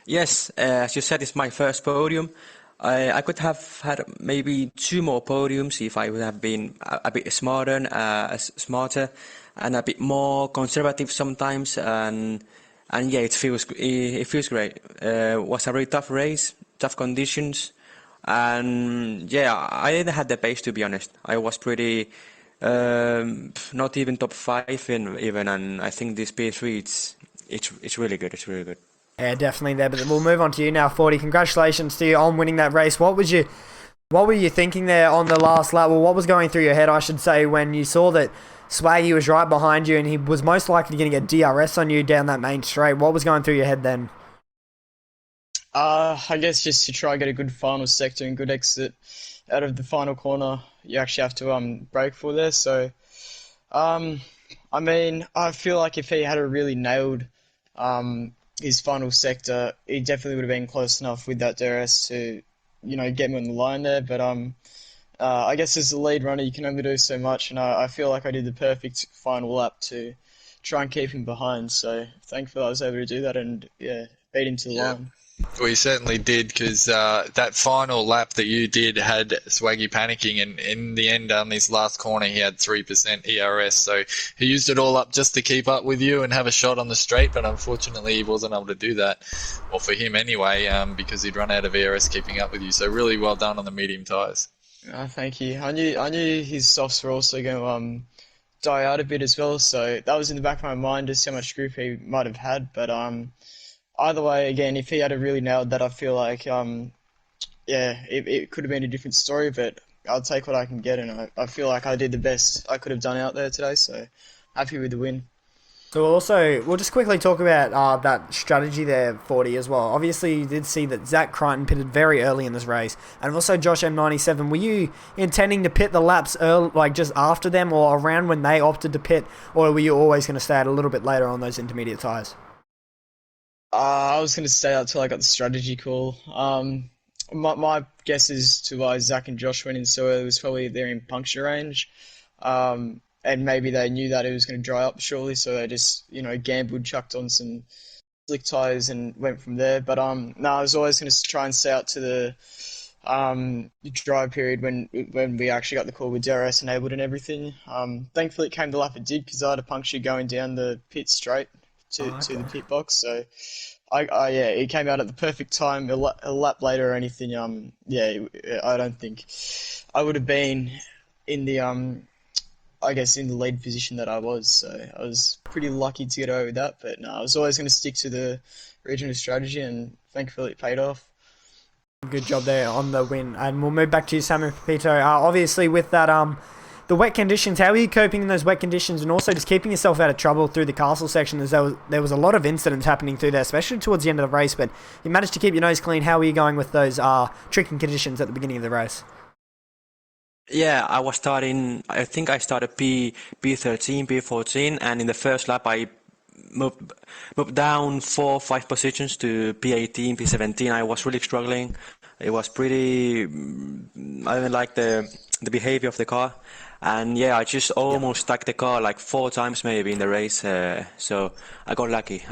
Yes, as you said, it's my first podium. I could have had maybe 2 more podiums if I would have been a bit smarter, and a bit more conservative sometimes. And yeah, it feels great. It was a very tough race, tough conditions, and yeah, I didn't have the pace, to be honest. I was pretty not even top 5 even, and I think this P3 it's really good. It's really good. Yeah, definitely there. But we'll move on to you now, 40. Congratulations to you on winning that race. What were you thinking there on the last lap? Well, what was going through your head, I should say, when you saw that Swaggy was right behind you and he was most likely going to get DRS on you down that main straight? What was going through your head then? I guess just to try and get a good final sector and good exit out of the final corner, you actually have to brake for there. So, I mean, I feel like if he had really nailed his final sector, he definitely would have been close enough with that DRS to, get me on the line there. But I guess as the lead runner, you can only do so much, and I feel like I did the perfect final lap to try and keep him behind. So thankfully I was able to do that and, yeah, beat him to the line. We certainly did, because that final lap that you did had Swaggy panicking, and in the end, on his last corner, he had 3% ERS. So he used it all up just to keep up with you and have a shot on the straight, but unfortunately, he wasn't able to do that, or for him anyway, because he'd run out of ERS keeping up with you. So really well done on the medium tyres. Oh, thank you. I knew his softs were also going to die out a bit as well, so that was in the back of my mind, just how much grip he might have had. But either way, again, if he had really nailed that, I feel like it could have been a different story. But I'll take what I can get, and I feel like I did the best I could have done out there today. So happy with the win. So we'll just quickly talk about that strategy there, 40 as well. Obviously, you did see that Zach Crichton pitted very early in this race, and also Josh M97. Were you intending to pit the laps early, like just after them, or around when they opted to pit, or were you always going to stay out a little bit later on those intermediate tyres? I was going to stay out till I got the strategy call. My guess is to why Zach and Josh went in so early was probably they're in puncture range. And maybe they knew that it was going to dry up shortly, so they just, gambled, chucked on some slick tyres and went from there. But no, I was always going to try and stay out to the dry period when we actually got the call with DRS enabled and everything. Thankfully, it came the lap it did, because I had a puncture going down the pit straight to the pit box. So it came out at the perfect time. A lap later or anything, I don't think I would have been in the in the lead position that I was. So I was pretty lucky to get away with that. But no, I was always going to stick to the original strategy, and thankfully it paid off. Good job there on the win. And we'll move back to you, Samuel Pepito. Obviously, with that, the wet conditions, how are you coping in those wet conditions, and also just keeping yourself out of trouble through the castle section, as there was a lot of incidents happening through there, especially towards the end of the race, but you managed to keep your nose clean. How are you going with those tricky conditions at the beginning of the race? Yeah, I think I started P13, P14, and in the first lap I moved down 4 or 5 positions to P18, P17. I was really struggling. It was pretty, I didn't like the behavior of the car. And yeah, I just almost stuck the car like 4 times maybe in the race. So I got lucky.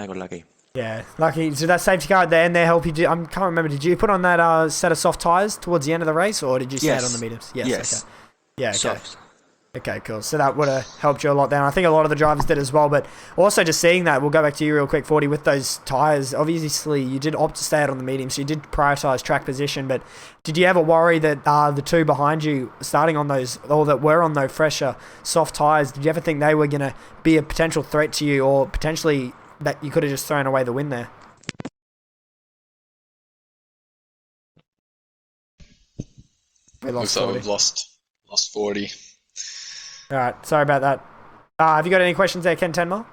Yeah, lucky. So that safety car at the end there help you? I can't remember. Did you put on that set of soft tyres towards the end of the race, or did you stay out on the mediums? Yes. Okay. Yeah. Okay. Soft. Okay, cool. So that would have helped you a lot there. I think a lot of the drivers did as well. But also just seeing that, we'll go back to you real quick, 40, with those tyres. Obviously, you did opt to stay out on the medium, so you did prioritise track position. But did you ever worry that the two behind you, starting on those, or that were on those fresher soft tyres, did you ever think they were going to be a potential threat to you, or potentially that you could have just thrown away the win there? Looks like we've lost 40. All right, sorry about that. Have you got any questions there, Ken Tenmore?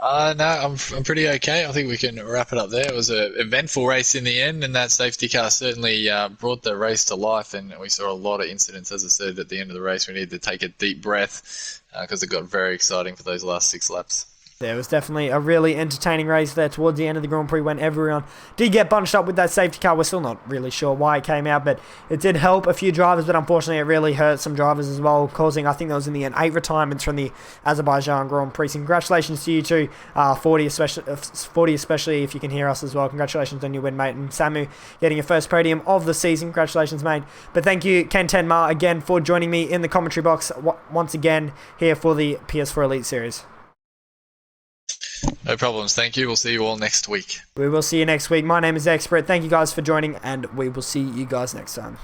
No, I'm pretty okay. I think we can wrap it up there. It was an eventful race in the end, and that safety car certainly brought the race to life, and we saw a lot of incidents. As I said, at the end of the race, we needed to take a deep breath because it got very exciting for those last 6 laps. There was definitely a really entertaining race there towards the end of the Grand Prix when everyone did get bunched up with that safety car. We're still not really sure why it came out, but it did help a few drivers, but unfortunately it really hurt some drivers as well, causing, I think there was in the end, 8 retirements from the Azerbaijan Grand Prix. So congratulations to you too, 40 especially if you can hear us as well. Congratulations on your win, mate. And Samu getting your first podium of the season. Congratulations, mate. But thank you, Ken Tenmar, again for joining me in the commentary box once again here for the PS4 Elite Series. No problems. Thank you. We'll see you all next week. We will see you next week. My name is Expert. Thank you guys for joining, and we will see you guys next time.